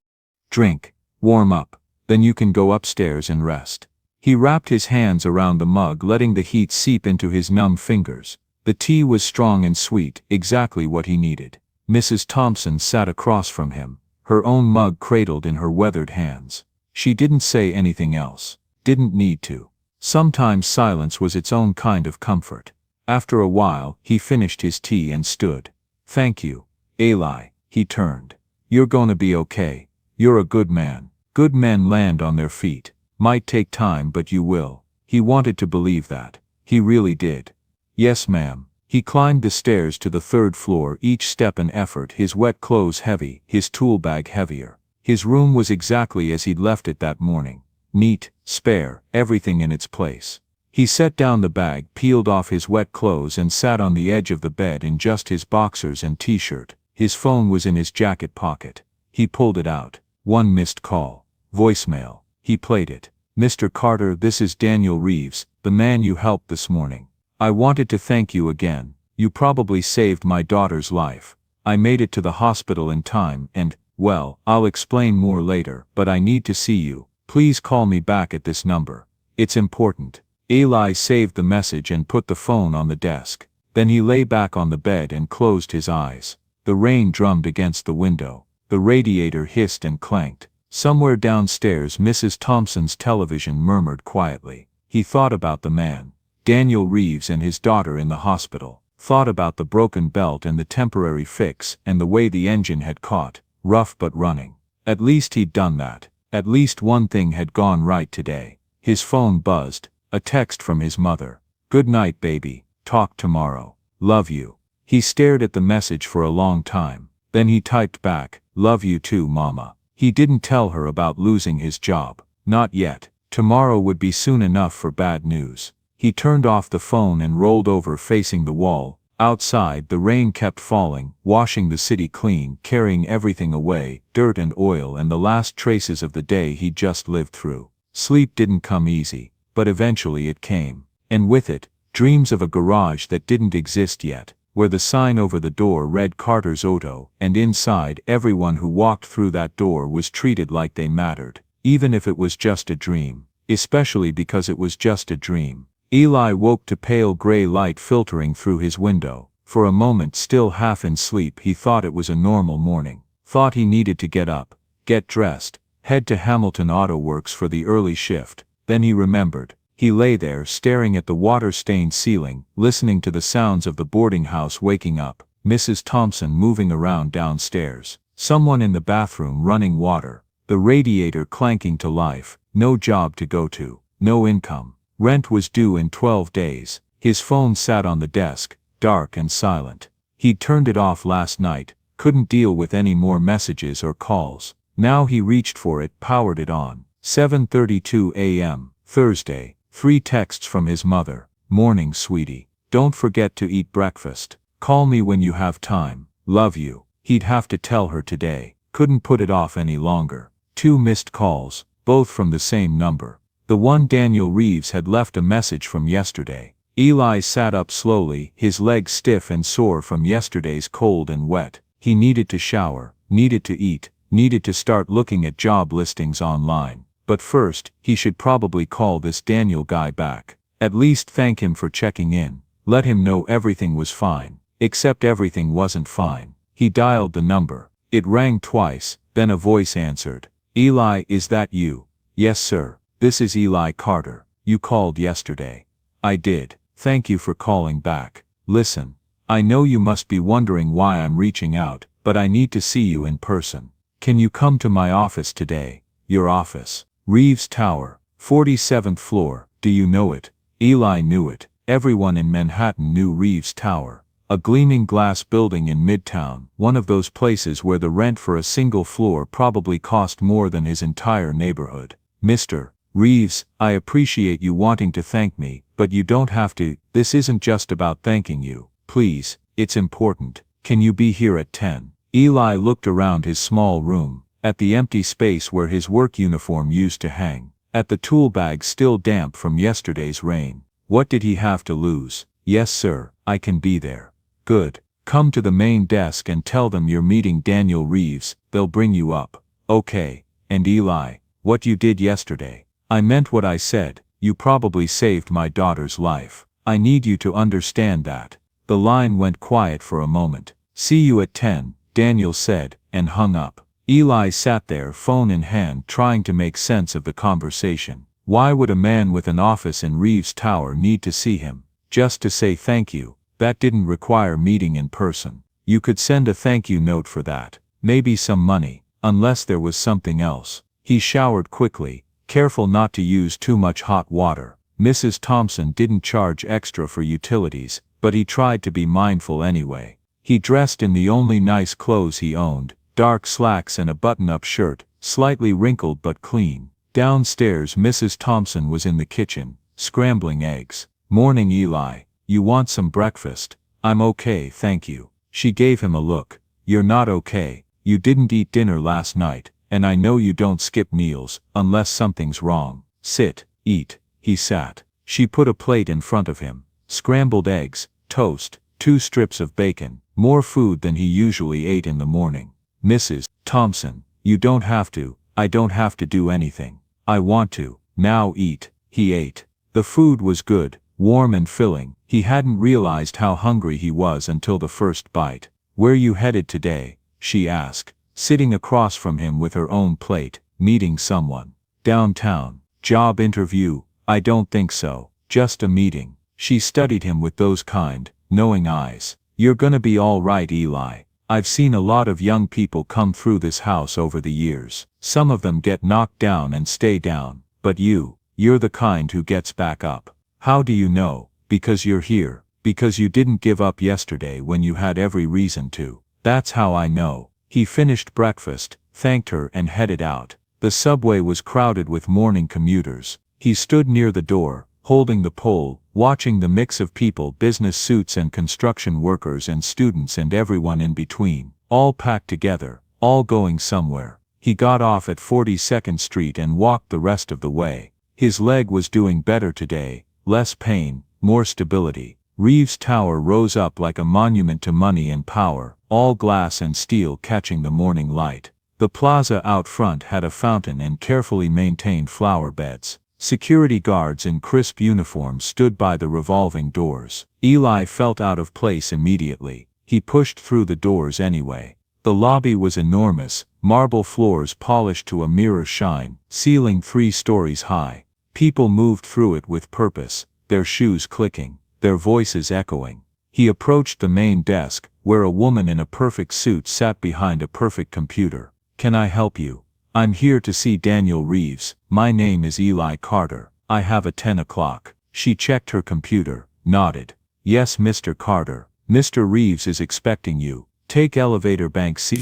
"Drink, warm up, then you can go upstairs and rest." He wrapped his hands around the mug, letting the heat seep into his numb fingers. The tea was strong and sweet, exactly what he needed. Mrs. Thompson sat across from him, her own mug cradled in her weathered hands. She didn't say anything else. Didn't need to. Sometimes silence was its own kind of comfort. After a while, he finished his tea and stood. "Thank you, Eli." He turned. "You're gonna be okay. You're a good man." Good men land on their feet. Might take time, but you will. He wanted to believe that. He really did. "Yes, ma'am." He climbed the stairs to the 3rd floor, each step an effort, his wet clothes heavy, his tool bag heavier. His room was exactly as he'd left it that morning. Neat, spare, everything in its place. He set down the bag, peeled off his wet clothes and sat on the edge of the bed in just his boxers and t-shirt. His phone was in his jacket pocket. He pulled it out. 1 missed call. Voicemail. He played it. "Mr. Carter, this is Daniel Reeves, the man you helped this morning. I wanted to thank you again. You probably saved my daughter's life. I made it to the hospital in time and, well, I'll explain more later, but I need to see you. Please call me back at this number. It's important." Eli saved the message and put the phone on the desk. Then he lay back on the bed and closed his eyes. The rain drummed against the window. The radiator hissed and clanked. Somewhere downstairs Mrs. Thompson's television murmured quietly. He thought about the man, Daniel Reeves, and his daughter in the hospital. Thought about the broken belt and the temporary fix and the way the engine had caught, rough but running. At least he'd done that. At least one thing had gone right today. His phone buzzed. A text from his mother. "Good night, baby. Talk tomorrow. Love you." He stared at the message for a long time. Then he typed back, "Love you too, Mama." He didn't tell her about losing his job. Not yet. Tomorrow would be soon enough for bad news. He turned off the phone and rolled over facing the wall. Outside, the rain kept falling, washing the city clean, carrying everything away, dirt and oil and the last traces of the day he'd just lived through. Sleep didn't come easy, but eventually it came. And with it, dreams of a garage that didn't exist yet, where the sign over the door read Carter's Auto, and inside everyone who walked through that door was treated like they mattered, even if it was just a dream, especially because it was just a dream. Eli woke to pale gray light filtering through his window. For a moment, still half in sleep, he thought it was a normal morning. Thought he needed to get up, get dressed, head to Hamilton Auto Works for the early shift. Then he remembered. He lay there staring at the water-stained ceiling, listening to the sounds of the boarding house waking up, Mrs. Thompson moving around downstairs, someone in the bathroom running water, the radiator clanking to life, no job to go to, no income. Rent was due in 12 days. His phone sat on the desk, dark and silent. He'd turned it off last night, couldn't deal with any more messages or calls. Now he reached for it, powered it on. 7:32 a.m., Thursday. 3 texts from his mother. "Morning, sweetie. Don't forget to eat breakfast. Call me when you have time. Love you." He'd have to tell her today. Couldn't put it off any longer. 2 missed calls, both from the same number. The one, Daniel Reeves, had left a message from yesterday. Eli sat up slowly, his legs stiff and sore from yesterday's cold and wet. He needed to shower, needed to eat, needed to start looking at job listings online. But first, he should probably call this Daniel guy back. At least thank him for checking in. Let him know everything was fine. Except everything wasn't fine. He dialed the number. It rang twice, then a voice answered. "Eli, is that you?" "Yes, sir. This is Eli Carter. You called yesterday." "I did. Thank you for calling back. Listen, I know you must be wondering why I'm reaching out, but I need to see you in person. Can you come to my office today?" "Your office?" "Reeves Tower, 47th floor. Do you know it?" Eli knew it. Everyone in Manhattan knew Reeves Tower. A gleaming glass building in Midtown, one of those places where the rent for a single floor probably cost more than his entire neighborhood. "Mr. Reeves, I appreciate you wanting to thank me, but you don't have to. This isn't just about thanking you. Please, it's important. Can you be here at 10? Eli looked around his small room, at the empty space where his work uniform used to hang, at the tool bag still damp from yesterday's rain. What did he have to lose? "Yes, sir, I can be there." "Good. Come to the main desk and tell them you're meeting Daniel Reeves. They'll bring you up." "Okay." "And Eli, what you did yesterday, I meant what I said. You probably saved my daughter's life. I need you to understand that." The line went quiet for a moment. "See you at 10, Daniel said, and hung up. Eli sat there, phone in hand, trying to make sense of the conversation. Why would a man with an office in Reeves Tower need to see him? Just to say thank you. That didn't require meeting in person. You could send a thank you note for that. Maybe some money, unless there was something else. He showered quickly, careful not to use too much hot water. Mrs. Thompson didn't charge extra for utilities, but he tried to be mindful anyway. He dressed in the only nice clothes he owned, dark slacks and a button-up shirt, slightly wrinkled but clean. Downstairs, Mrs. Thompson was in the kitchen, scrambling eggs. "Morning, Eli. You want some breakfast?" "I'm okay, thank you." She gave him a look. "You're not okay. You didn't eat dinner last night, and I know you don't skip meals, unless something's wrong. Sit, eat." He sat. She put a plate in front of him. Scrambled eggs, toast, 2 strips of bacon, more food than he usually ate in the morning. "Mrs. Thompson, you don't have to. I don't have to do anything. I want to. Now eat." He ate. The food was good, warm and filling. He hadn't realized how hungry he was until the first bite. "Where you headed today?" she asked, sitting across from him with her own plate. "Meeting someone." "Downtown. Job interview?" "I don't think so. Just a meeting." She studied him with those kind, knowing eyes. "You're gonna be all right, Eli. I've seen a lot of young people come through this house over the years. Some of them get knocked down and stay down. But you're the kind who gets back up." "How do you know?" "Because you're here. Because you didn't give up yesterday when you had every reason to." "That's how I know." He finished breakfast, thanked her and headed out. The subway was crowded with morning commuters. He stood near the door, holding the pole, watching the mix of people, business suits and construction workers and students and everyone in between, all packed together, all going somewhere. He got off at 42nd Street and walked the rest of the way. His leg was doing better today, less pain, more stability. Reeves Tower rose up like a monument to money and power, all glass and steel catching the morning light. The plaza out front had a fountain and carefully maintained flower beds. Security guards in crisp uniforms stood by the revolving doors. Eli felt out of place immediately. He pushed through the doors anyway. The lobby was enormous, marble floors polished to a mirror shine, ceiling 3 stories high. People moved through it with purpose, their shoes clicking, their voices echoing. He approached the main desk, where a woman in a perfect suit sat behind a perfect computer. "Can I help you?" "I'm here to see Daniel Reeves. My name is Eli Carter. I have a 10 o'clock. She checked her computer, nodded. "Yes, Mr. Carter. Mr. Reeves is expecting you. Take elevator bank C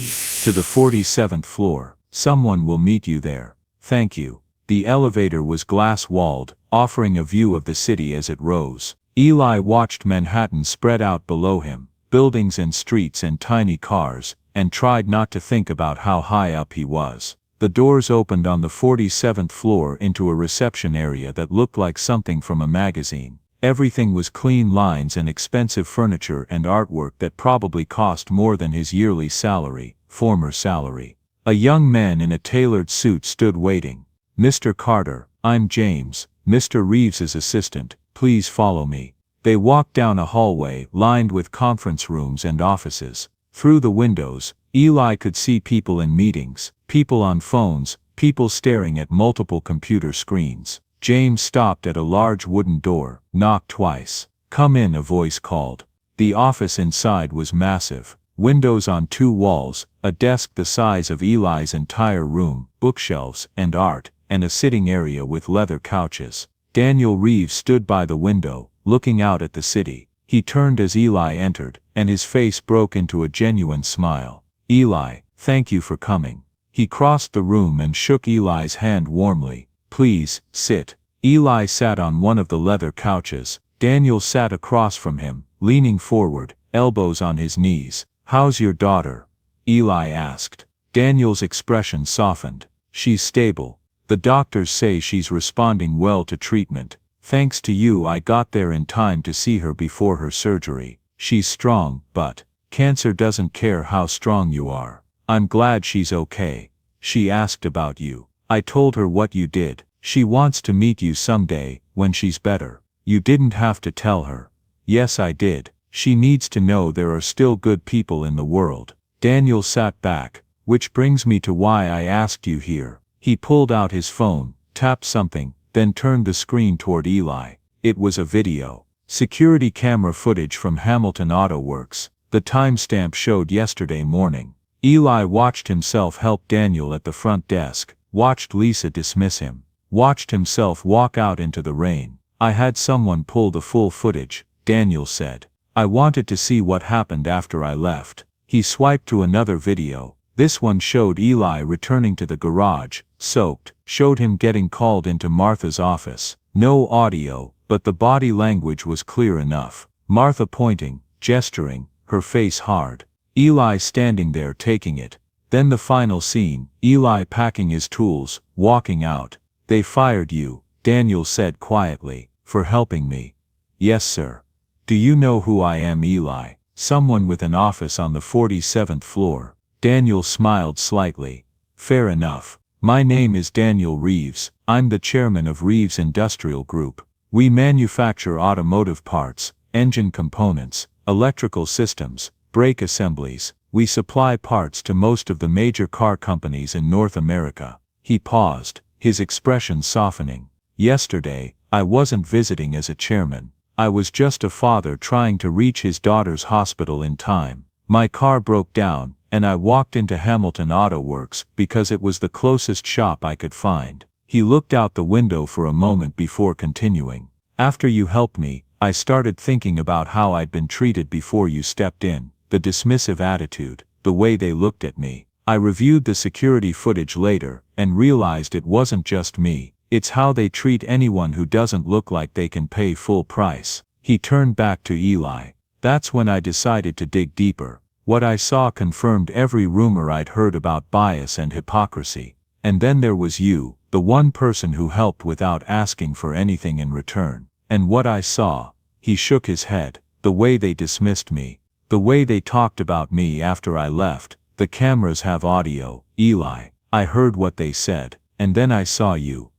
to the 47th floor. Someone will meet you there." "Thank you." The elevator was glass-walled, offering a view of the city as it rose. Eli watched Manhattan spread out below him, buildings and streets and tiny cars, and tried not to think about how high up he was. The doors opened on the 47th floor into a reception area that looked like something from a magazine. Everything was clean lines and expensive furniture and artwork that probably cost more than his yearly salary, former salary. A young man in a tailored suit stood waiting. "Mr. Carter, I'm James, Mr. Reeves's assistant. Please follow me." They walked down a hallway lined with conference rooms and offices. Through the windows, Eli could see people in meetings, people on phones, people staring at multiple computer screens. James stopped at a large wooden door, knocked twice. "Come in," a voice called. The office inside was massive. Windows on 2 walls, a desk the size of Eli's entire room, bookshelves and art, and a sitting area with leather couches. Daniel Reeves stood by the window, looking out at the city. He turned as Eli entered, and his face broke into a genuine smile. "Eli, thank you for coming." He crossed the room and shook Eli's hand warmly. "Please, sit." Eli sat on one of the leather couches. Daniel sat across from him, leaning forward, elbows on his knees. "How's your daughter?" Eli asked. Daniel's expression softened. "She's stable. The doctors say she's responding well to treatment. Thanks to you I got there in time to see her before her surgery. She's strong, but cancer doesn't care how strong you are. I'm glad she's okay. She asked about you. I told her what you did. She wants to meet you someday, when she's better." "You didn't have to tell her." "Yes, I did. She needs to know there are still good people in the world." Daniel sat back. "Which brings me to why I asked you here." He pulled out his phone, tapped something, then turned the screen toward Eli. It was a video. Security camera footage from Hamilton Auto Works. The timestamp showed yesterday morning. Eli watched himself help Daniel at the front desk, watched Lisa dismiss him, watched himself walk out into the rain. "I had someone pull the full footage," Daniel said. "I wanted to see what happened after I left." He swiped to another video. This one showed Eli returning to the garage, soaked, showed him getting called into Martha's office. No audio, but the body language was clear enough. Martha pointing, gesturing, her face hard. Eli standing there taking it. Then the final scene, Eli packing his tools, walking out. "They fired you," Daniel said quietly, "for helping me." "Yes, sir." "Do you know who I am, Eli?" "Someone with an office on the 47th floor. Daniel smiled slightly. "Fair enough. My name is Daniel Reeves. I'm the chairman of Reeves Industrial Group." We manufacture automotive parts, engine components, electrical systems, brake assemblies. We supply parts to most of the major car companies in North America. He paused, his expression softening. Yesterday, I wasn't visiting as a chairman. I was just a father trying to reach his daughter's hospital in time. My car broke down, and I walked into Hamilton Auto Works because it was the closest shop I could find. He looked out the window for a moment before continuing. After you helped me, I started thinking about how I'd been treated before you stepped in, the dismissive attitude, the way they looked at me. I reviewed the security footage later and realized it wasn't just me, it's how they treat anyone who doesn't look like they can pay full price. He turned back to Eli. That's when I decided to dig deeper. What I saw confirmed every rumor I'd heard about bias and hypocrisy. And then there was you, the one person who helped without asking for anything in return. And what I saw, he shook his head, the way they dismissed me, the way they talked about me after I left. The cameras have audio, Eli. I heard what they said, and then I saw you.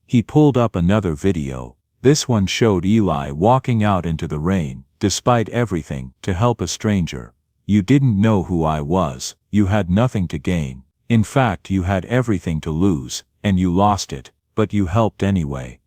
He pulled up another video. This one showed Eli walking out into the rain, despite everything, to help a stranger. You didn't know who I was, you had nothing to gain. In fact, you had everything to lose, and you lost it, but you helped anyway.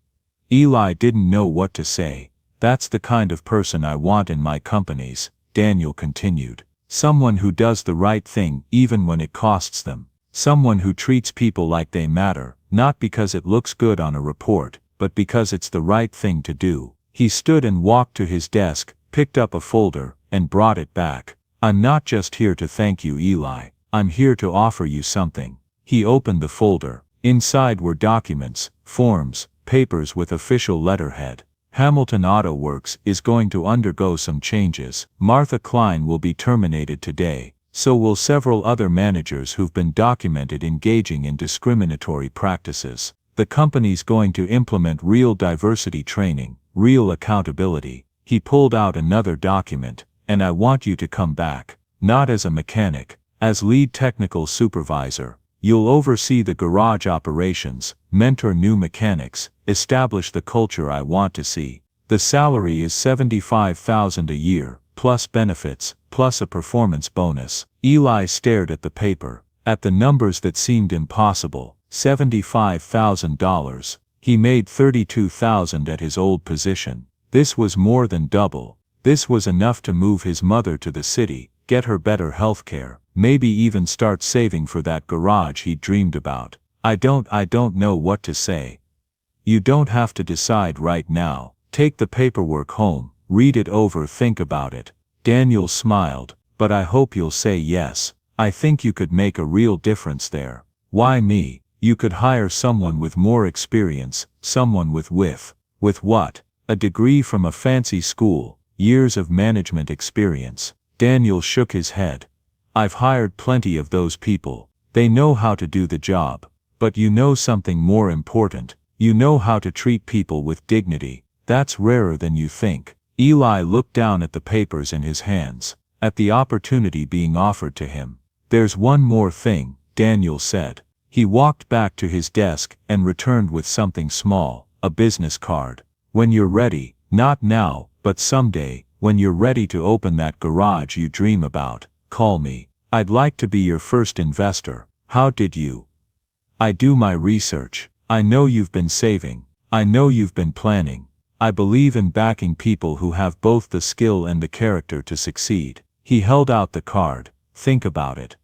Eli didn't know what to say. That's the kind of person I want in my companies, Daniel continued. Someone who does the right thing even when it costs them. Someone who treats people like they matter, not because it looks good on a report, but because it's the right thing to do. He stood and walked to his desk, picked up a folder, and brought it back. I'm not just here to thank you, Eli. I'm here to offer you something. He opened the folder. Inside were documents, forms, papers with official letterhead. Hamilton Auto Works is going to undergo some changes. Martha Klein will be terminated today. So will several other managers who've been documented engaging in discriminatory practices. The company's going to implement real diversity training, real accountability. He pulled out another document. And I want you to come back, not as a mechanic, as lead technical supervisor. You'll oversee the garage operations, mentor new mechanics, establish the culture I want to see. The salary is $75,000 a year, plus benefits, plus a performance bonus. Eli stared at the paper, at the numbers that seemed impossible. $75,000. He made $32,000 at his old position. This was more than double. This was enough to move his mother to the city, get her better health care, maybe even start saving for that garage he'd dreamed about. I don't know what to say. You don't have to decide right now. Take the paperwork home, read it over, think about it. Daniel smiled, but I hope you'll say yes. I think you could make a real difference there. Why me? You could hire someone with more experience, someone with what? A degree from a fancy school. Years of management experience. Daniel shook his head. I've hired plenty of those people. They know how to do the job. But you know something more important. You know how to treat people with dignity. That's rarer than you think. Eli looked down at the papers in his hands, at the opportunity being offered to him. There's one more thing, Daniel said. He walked back to his desk and returned with something small, a business card. When you're ready, not now, but someday, when you're ready to open that garage you dream about, call me. I'd like to be your first investor. How did you? I do my research. I know you've been saving. I know you've been planning. I believe in backing people who have both the skill and the character to succeed. He held out the card. Think about it.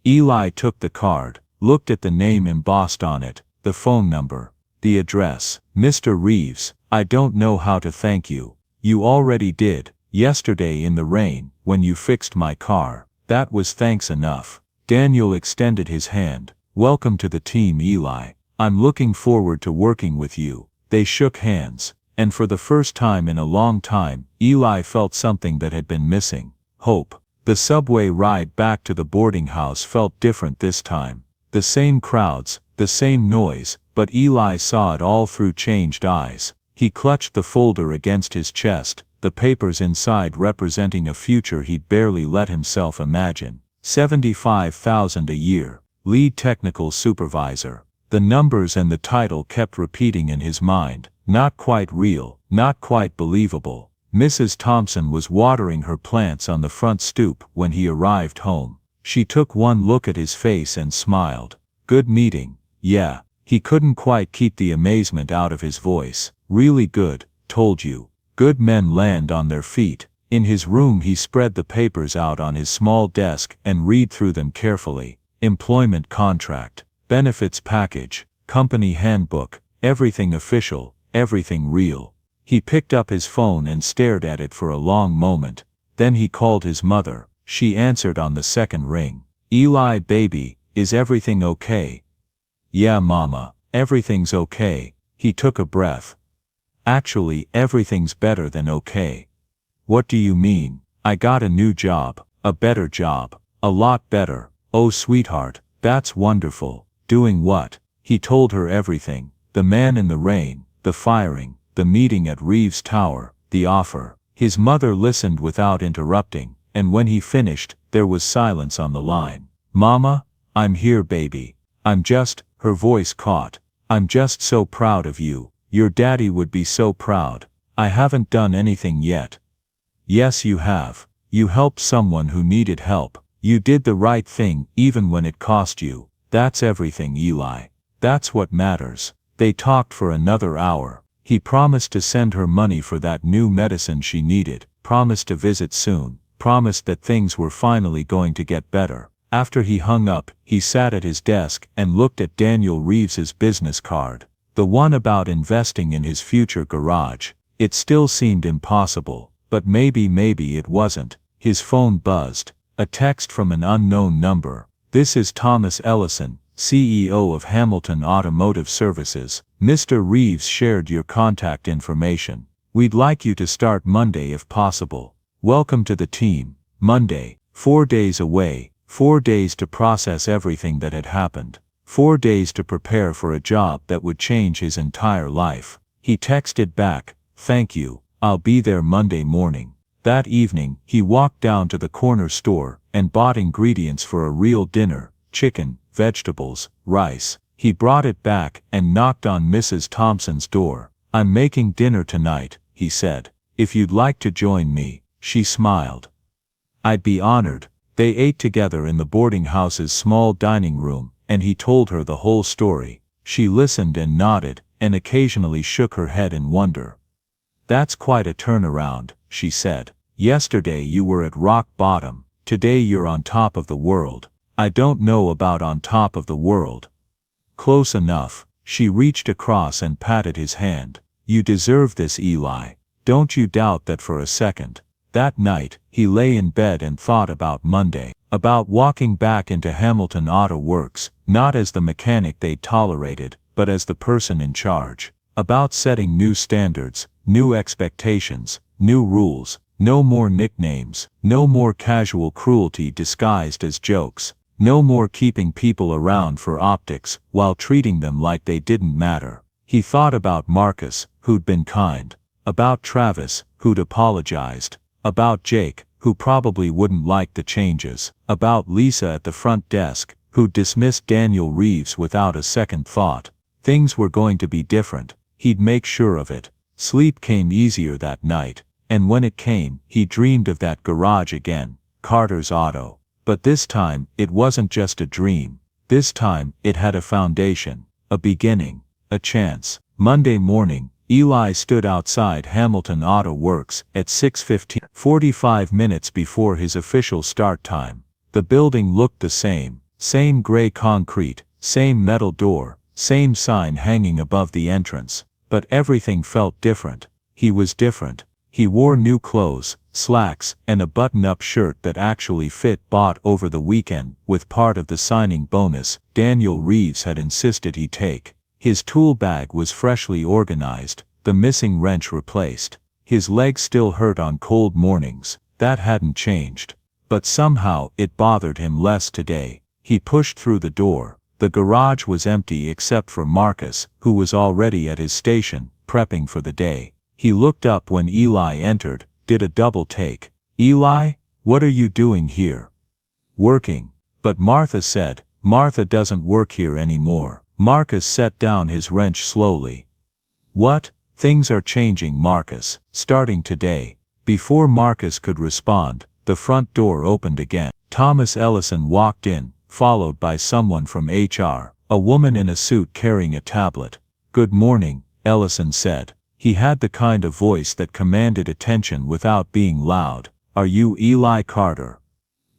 Eli took the card, looked at the name embossed on it, the phone number, the address. Mr. Reeves, I don't know how to thank you. You already did, yesterday in the rain, when you fixed my car. That was thanks enough. Daniel extended his hand. Welcome to the team, Eli. I'm looking forward to working with you. They shook hands, and for the first time in a long time, Eli felt something that had been missing. Hope. The subway ride back to the boarding house felt different this time. The same crowds, the same noise, but Eli saw it all through changed eyes. He clutched the folder against his chest, the papers inside representing a future he'd barely let himself imagine. $75,000 a year, lead technical supervisor. The numbers and the title kept repeating in his mind, not quite real, not quite believable. Mrs. Thompson was watering her plants on the front stoop when he arrived home. She took one look at his face and smiled. Good meeting, yeah. He couldn't quite keep the amazement out of his voice. Really good, told you. Good men land on their feet. In his room he spread the papers out on his small desk and read through them carefully. Employment contract, benefits package, company handbook, everything official, everything real. He picked up his phone and stared at it for a long moment. Then he called his mother. She answered on the second ring. Eli, baby, is everything okay? Yeah, Mama, everything's okay. He took a breath. Actually, everything's better than okay. What do you mean? I got a new job, a better job, a lot better. Oh, sweetheart, that's wonderful. Doing what? He told her everything. The man in the rain, the firing, the meeting at Reeves Tower, the offer. His mother listened without interrupting, and when he finished, there was silence on the line. Mama, I'm here, baby. Her voice caught. I'm just so proud of you. Your daddy would be so proud. I haven't done anything yet. Yes, you have. You helped someone who needed help. You did the right thing even when it cost you. That's everything, Eli. That's what matters. They talked for another hour. He promised to send her money for that new medicine she needed, promised to visit soon, promised that things were finally going to get better. After he hung up, he sat at his desk and looked at Daniel Reeves's business card. The one about investing in his future garage. It still seemed impossible, but maybe it wasn't. His phone buzzed. A text from an unknown number. This is Thomas Ellison, CEO of Hamilton Automotive Services. Mr. Reeves shared your contact information. We'd like you to start Monday if possible. Welcome to the team. Monday, 4 days away, 4 days to process everything that had happened. 4 days to prepare for a job that would change his entire life. He texted back, thank you, I'll be there Monday morning. That evening, he walked down to the corner store and bought ingredients for a real dinner, chicken, vegetables, rice. He brought it back and knocked on Mrs. Thompson's door. I'm making dinner tonight, he said. If you'd like to join me, she smiled. I'd be honored. They ate together in the boarding house's small dining room, and he told her the whole story. She listened and nodded, and occasionally shook her head in wonder. That's quite a turnaround, she said. Yesterday you were at rock bottom, today you're on top of the world. I don't know about on top of the world. Close enough. She reached across and patted his hand. You deserve this, Eli. Don't you doubt that for a second. That night, he lay in bed and thought about Monday, about walking back into Hamilton Auto Works, not as the mechanic they'd tolerated, but as the person in charge. About setting new standards, new expectations, new rules, no more nicknames, no more casual cruelty disguised as jokes, no more keeping people around for optics while treating them like they didn't matter. He thought about Marcus, who'd been kind, about Travis, who'd apologized, about Jake, who probably wouldn't like the changes, about Lisa at the front desk, who'd dismissed Daniel Reeves without a second thought. Things were going to be different. He'd make sure of it. Sleep came easier that night, and when it came, he dreamed of that garage again, Carter's Auto. But this time, it wasn't just a dream. This time, it had a foundation, a beginning, a chance. Monday morning, Eli stood outside Hamilton Auto Works at 6:15, 45 minutes before his official start time. The building looked the same gray concrete, same metal door, same sign hanging above the entrance. But everything felt different. He was different. He wore new clothes, slacks, and a button-up shirt that actually fit, bought over the weekend, with part of the signing bonus Daniel Reeves had insisted he take. His tool bag was freshly organized, the missing wrench replaced. His legs still hurt on cold mornings, that hadn't changed. But somehow it bothered him less today. He pushed through the door. The garage was empty except for Marcus, who was already at his station, prepping for the day. He looked up when Eli entered, did a double take. Eli, what are you doing here? Working. But Martha said, Martha doesn't work here anymore. Marcus set down his wrench slowly. What? Things are changing, Marcus, starting today. Before Marcus could respond, the front door opened again. Thomas Ellison walked in, followed by someone from HR, a woman in a suit carrying a tablet. Good morning, Ellison said. He had the kind of voice that commanded attention without being loud. Are you Eli Carter?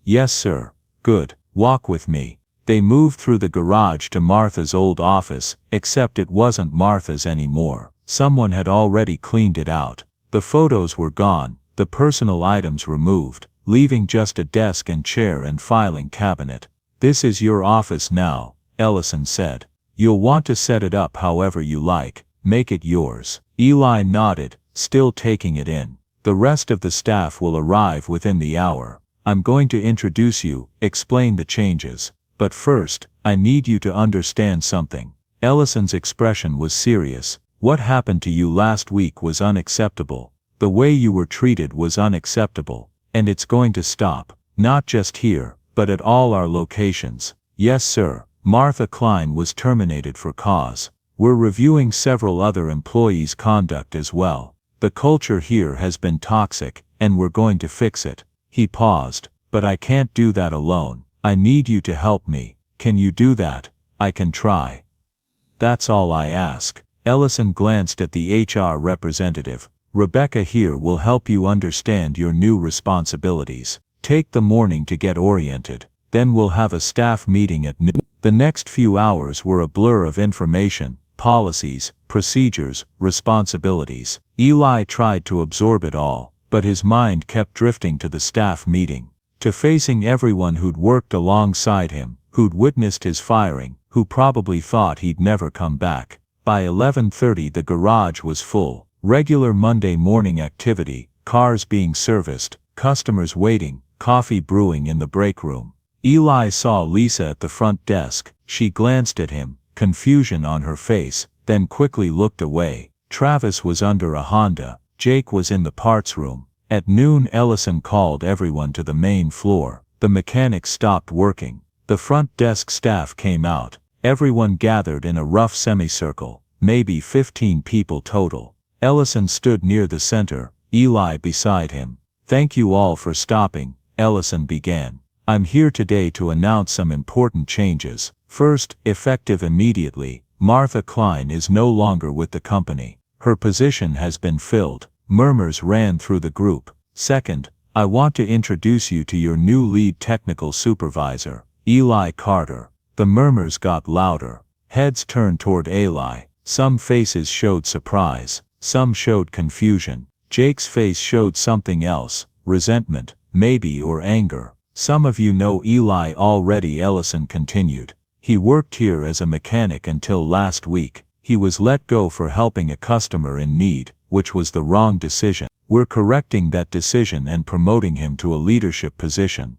Yes, sir. Good. Walk with me. They moved through the garage to Martha's old office, except it wasn't Martha's anymore. Someone had already cleaned it out. The photos were gone, the personal items removed, leaving just a desk and chair and filing cabinet. This is your office now, Ellison said. You'll want to set it up however you like, make it yours. Eli nodded, still taking it in. The rest of the staff will arrive within the hour. I'm going to introduce you, explain the changes. But first, I need you to understand something. Ellison's expression was serious. What happened to you last week was unacceptable. The way you were treated was unacceptable. And it's going to stop. Not just here, but at all our locations. Yes, sir. Martha Klein was terminated for cause. We're reviewing several other employees' conduct as well. The culture here has been toxic, and we're going to fix it. He paused. But I can't do that alone. I need you to help me. Can you do that? I can try. That's all I ask. Ellison glanced at the HR representative. Rebecca here will help you understand your new responsibilities. Take the morning to get oriented. Then we'll have a staff meeting at noon. The next few hours were a blur of information, policies, procedures, responsibilities. Eli tried to absorb it all, but his mind kept drifting to the staff meeting. To facing everyone who'd worked alongside him, who'd witnessed his firing, who probably thought he'd never come back. By 11:30 the garage was full. Regular Monday morning activity, cars being serviced, customers waiting, coffee brewing in the break room. Eli saw Lisa at the front desk. She glanced at him, confusion on her face, then quickly looked away. Travis was under a Honda. Jake was in the parts room. At noon Ellison called everyone to the main floor. The mechanics stopped working. The front desk staff came out. Everyone gathered in a rough semicircle, maybe 15 people total. Ellison stood near the center, Eli beside him. Thank you all for stopping, Ellison began. I'm here today to announce some important changes. First, effective immediately, Martha Klein is no longer with the company. Her position has been filled. Murmurs ran through the group. Second, I want to introduce you to your new lead technical supervisor, Eli Carter. The murmurs got louder. Heads turned toward Eli. Some faces showed surprise. Some showed confusion. Jake's face showed something else, resentment, maybe, or anger. Some of you know Eli already, Ellison continued. He worked here as a mechanic until last week. He was let go for helping a customer in need, which was the wrong decision. We're correcting that decision and promoting him to a leadership position.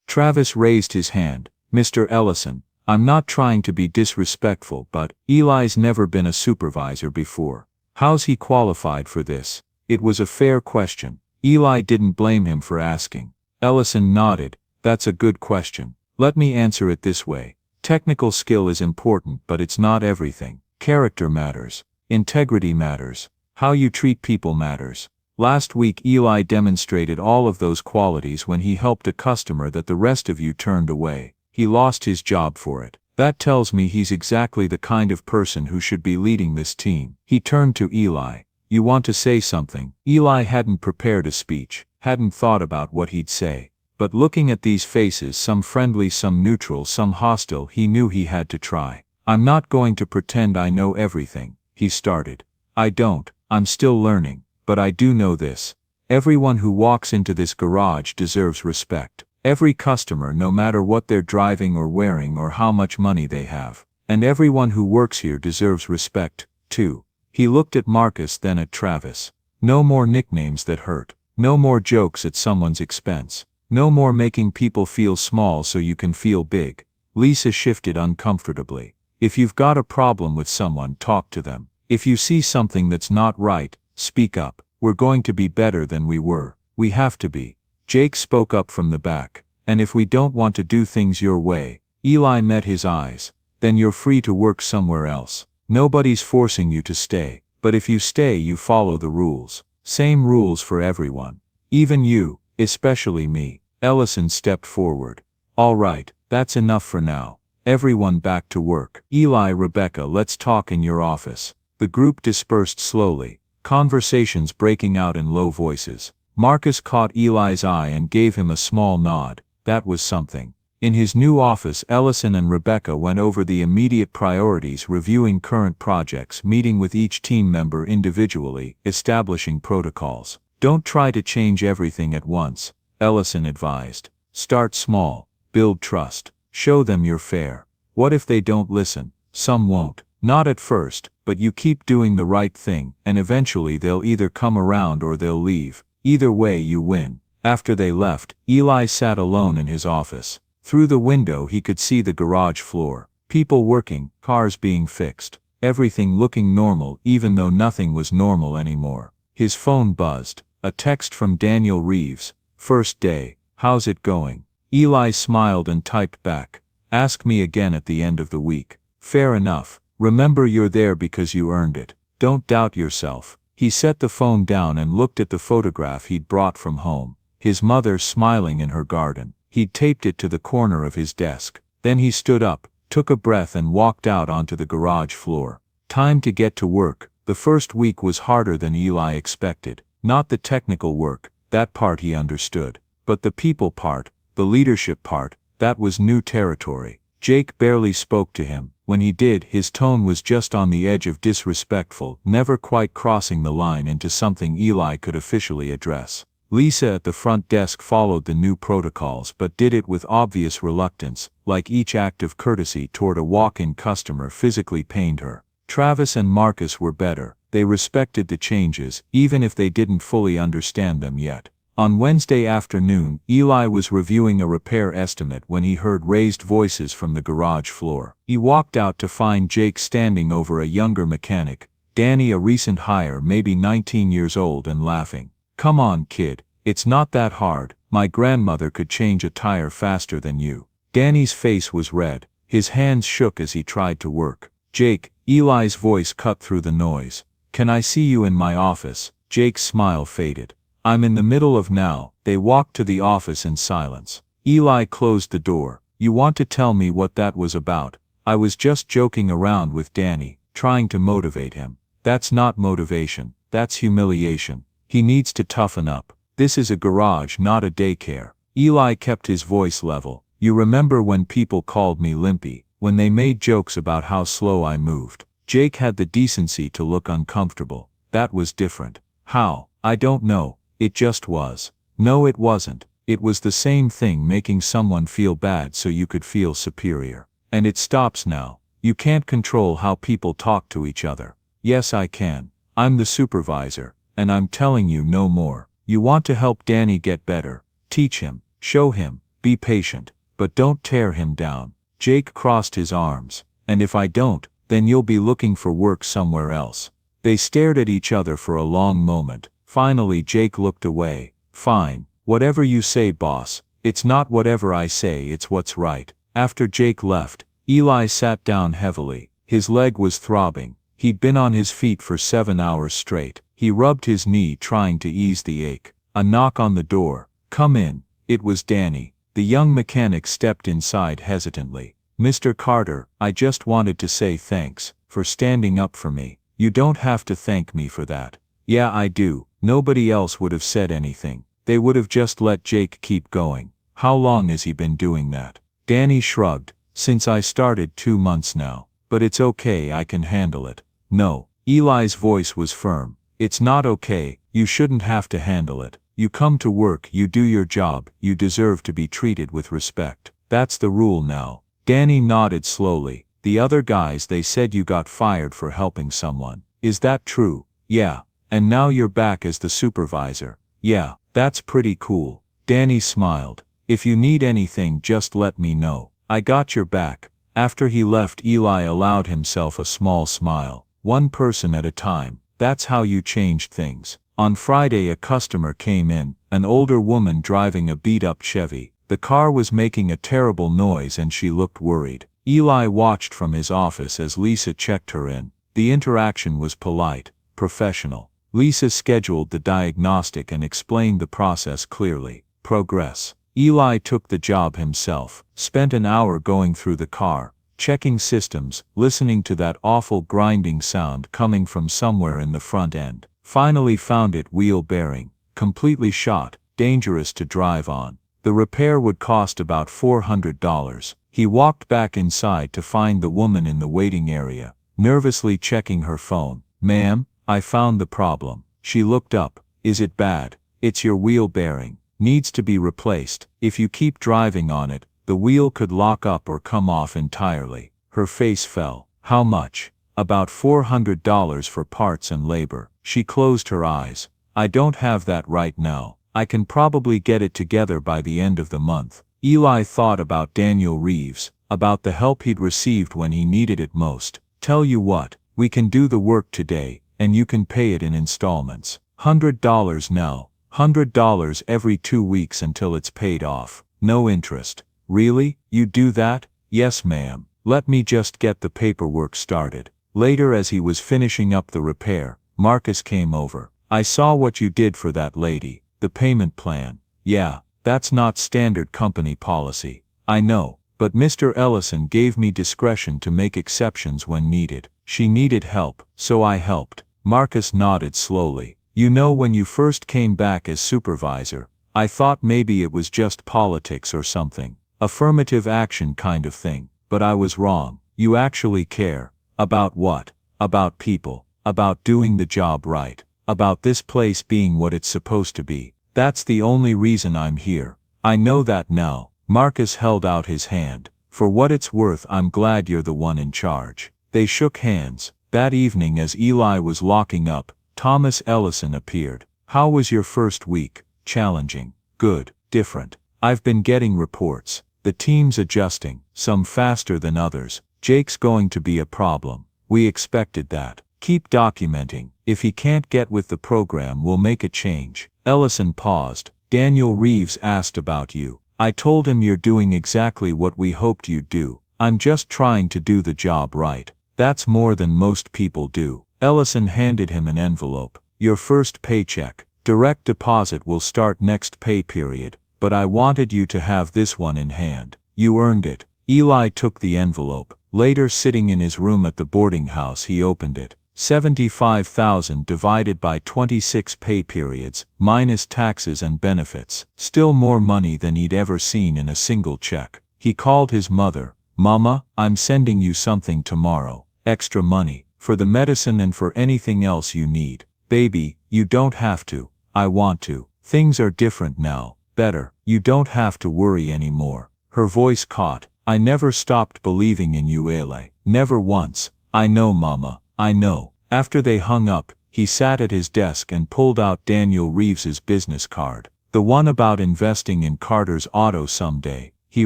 Travis raised his hand. Mr. Ellison, I'm not trying to be disrespectful, but Eli's never been a supervisor before. How's he qualified for this? It was a fair question. Eli didn't blame him for asking. Ellison nodded. That's a good question. Let me answer it this way. Technical skill is important, but it's not everything. Character matters. Integrity matters. How you treat people matters. Last week Eli demonstrated all of those qualities when he helped a customer that the rest of you turned away. He lost his job for it. That tells me he's exactly the kind of person who should be leading this team. He turned to Eli. You want to say something? Eli hadn't prepared a speech, hadn't thought about what he'd say. But looking at these faces, some friendly, some neutral, some hostile, he knew he had to try. I'm not going to pretend I know everything, he started. I don't. I'm still learning. But I do know this. Everyone who walks into this garage deserves respect. Every customer, no matter what they're driving or wearing or how much money they have. And everyone who works here deserves respect, too. He looked at Marcus, then at Travis. No more nicknames that hurt. No more jokes at someone's expense. No more making people feel small so you can feel big. Lisa shifted uncomfortably. If you've got a problem with someone, talk to them. If you see something that's not right, speak up. We're going to be better than we were. We have to be. Jake spoke up from the back. And if we don't want to do things your way, Eli met his eyes. then you're free to work somewhere else. Nobody's forcing you to stay, but if you stay you follow the rules. Same rules for everyone. Even you, especially me. Ellison stepped forward. All right, that's enough for now. Everyone back to work. Eli, Rebecca, let's talk in your office. The group dispersed slowly, conversations breaking out in low voices. Marcus caught Eli's eye and gave him a small nod. That was something. In his new office, Ellison and Rebecca went over the immediate priorities, reviewing current projects, meeting with each team member individually, establishing protocols. Don't try to change everything at once, Ellison advised. Start small, build trust, show them you're fair. What if they don't listen? Some won't. Not at first, but you keep doing the right thing, and eventually they'll either come around or they'll leave. Either way you win. After they left, Eli sat alone in his office. Through the window he could see the garage floor. People working, cars being fixed. Everything looking normal even though nothing was normal anymore. His phone buzzed. A text from Daniel Reeves. First day. How's it going? Eli smiled and typed back. Ask me again at the end of the week. Fair enough. Remember you're there because you earned it. Don't doubt yourself. He set the phone down and looked at the photograph he'd brought from home. His mother smiling in her garden. He'd taped it to the corner of his desk. Then he stood up, took a breath and walked out onto the garage floor. Time to get to work. The first week was harder than Eli expected. Not the technical work, that part he understood. But the people part, the leadership part, that was new territory. Jake barely spoke to him. When he did, his tone was just on the edge of disrespectful, never quite crossing the line into something Eli could officially address. Lisa at the front desk followed the new protocols but did it with obvious reluctance, like each act of courtesy toward a walk-in customer physically pained her. Travis and Marcus were better. They respected the changes, even if they didn't fully understand them yet. On Wednesday afternoon, Eli was reviewing a repair estimate when he heard raised voices from the garage floor. He walked out to find Jake standing over a younger mechanic, Danny, a recent hire, maybe 19 years old, and laughing. Come on, kid, it's not that hard. My grandmother could change a tire faster than you. Danny's face was red. His hands shook as he tried to work. Jake, Eli's voice cut through the noise. Can I see you in my office? Jake's smile faded. I'm in the middle of now. They walked to the office in silence. Eli closed the door. You want to tell me what that was about? I was just joking around with Danny, trying to motivate him. That's not motivation. That's humiliation. He needs to toughen up. This is a garage, not a daycare. Eli kept his voice level. You remember when people called me limpy, when they made jokes about how slow I moved? Jake had the decency to look uncomfortable. That was different. How? I don't know. It just was. No, it wasn't. It was the same thing, making someone feel bad so you could feel superior. And it stops now. You can't control how people talk to each other. Yes, I can. I'm the supervisor. And I'm telling you no more. You want to help Danny get better. Teach him. Show him. Be patient. But don't tear him down. Jake crossed his arms. And if I don't, then you'll be looking for work somewhere else. They stared at each other for a long moment. Finally Jake looked away. Fine. Whatever you say, boss. It's not whatever I say, it's what's right. After Jake left, Eli sat down heavily. His leg was throbbing. He'd been on his feet for 7 hours straight. He rubbed his knee trying to ease the ache. A knock on the door. Come in. It was Danny. The young mechanic stepped inside hesitantly. Mr. Carter, I just wanted to say thanks for standing up for me. You don't have to thank me for that. Yeah, I do. Nobody else would have said anything. They would have just let Jake keep going. How long has he been doing that? Danny shrugged. Since I started 2 months now. But it's okay, I can handle it. No. Eli's voice was firm. It's not okay, you shouldn't have to handle it. You come to work, you do your job, you deserve to be treated with respect. That's the rule now. Danny nodded slowly. The other guys, they said you got fired for helping someone. Is that true? Yeah. And now you're back as the supervisor. Yeah, that's pretty cool. Danny smiled. If you need anything, just let me know. I got your back. After he left, Eli allowed himself a small smile. One person at a time. That's how you changed things. On Friday a customer came in, an older woman driving a beat-up Chevy. The car was making a terrible noise and she looked worried. Eli watched from his office as Lisa checked her in. The interaction was polite, professional. Lisa scheduled the diagnostic and explained the process clearly. Progress. Eli took the job himself, spent an hour going through the car, checking systems, listening to that awful grinding sound coming from somewhere in the front end. Finally found it wheel bearing, completely shot, dangerous to drive on. The repair would cost about $400. He walked back inside to find the woman in the waiting area, nervously checking her phone. "Ma'am, I found the problem." She looked up. "Is it bad?" "It's your wheel bearing. Needs to be replaced. If you keep driving on it, the wheel could lock up or come off entirely." Her face fell. "How much?" "About $400 for parts and labor." She closed her eyes. "I don't have that right now. I can probably get it together by the end of the month." Eli thought about Daniel Reeves, about the help he'd received when he needed it most. "Tell you what, we can do the work today, and you can pay it in installments. $100 now, $100 every 2 weeks until it's paid off. No interest." "Really? You do that?" "Yes, ma'am. Let me just get the paperwork started." Later, as he was finishing up the repair, Marcus came over. "I saw what you did for that lady. The payment plan." "Yeah, that's not standard company policy." "I know, but Mr. Ellison gave me discretion to make exceptions when needed." "She needed help, so I helped." Marcus nodded slowly. "You know, when you first came back as supervisor, I thought maybe it was just politics or something. Affirmative action kind of thing. But I was wrong. You actually care." "About what?" "About people. About doing the job right. About this place being what it's supposed to be. That's the only reason I'm here." "I know that now." Marcus held out his hand. "For what it's worth, I'm glad you're the one in charge." They shook hands. That evening, as Eli was locking up, Thomas Ellison appeared. "How was your first week?" "Challenging." "Good. Different." "I've been getting reports. The team's adjusting, some faster than others. Jake's going to be a problem." "We expected that. Keep documenting. If he can't get with the program, we'll make a change." Ellison paused. "Daniel Reeves asked about you. I told him you're doing exactly what we hoped you'd do. I'm just trying to do the job right. That's more than most people do." Ellison handed him an envelope. "Your first paycheck. Direct deposit will start next pay period, but I wanted you to have this one in hand. You earned it." Eli took the envelope. Later, sitting in his room at the boarding house, he opened it. $75,000 divided by 26 pay periods, minus taxes and benefits. Still more money than he'd ever seen in a single check. He called his mother. "Mama, I'm sending you something tomorrow. Extra money. For the medicine and for anything else you need." "Baby, you don't have to." "I want to. Things are different now. Better. You don't have to worry anymore." Her voice caught. "I never stopped believing in you, Eli. Never once." "I know, Mama. I know." After they hung up, he sat at his desk and pulled out Daniel Reeves's business card. The one about investing in Carter's Auto someday. He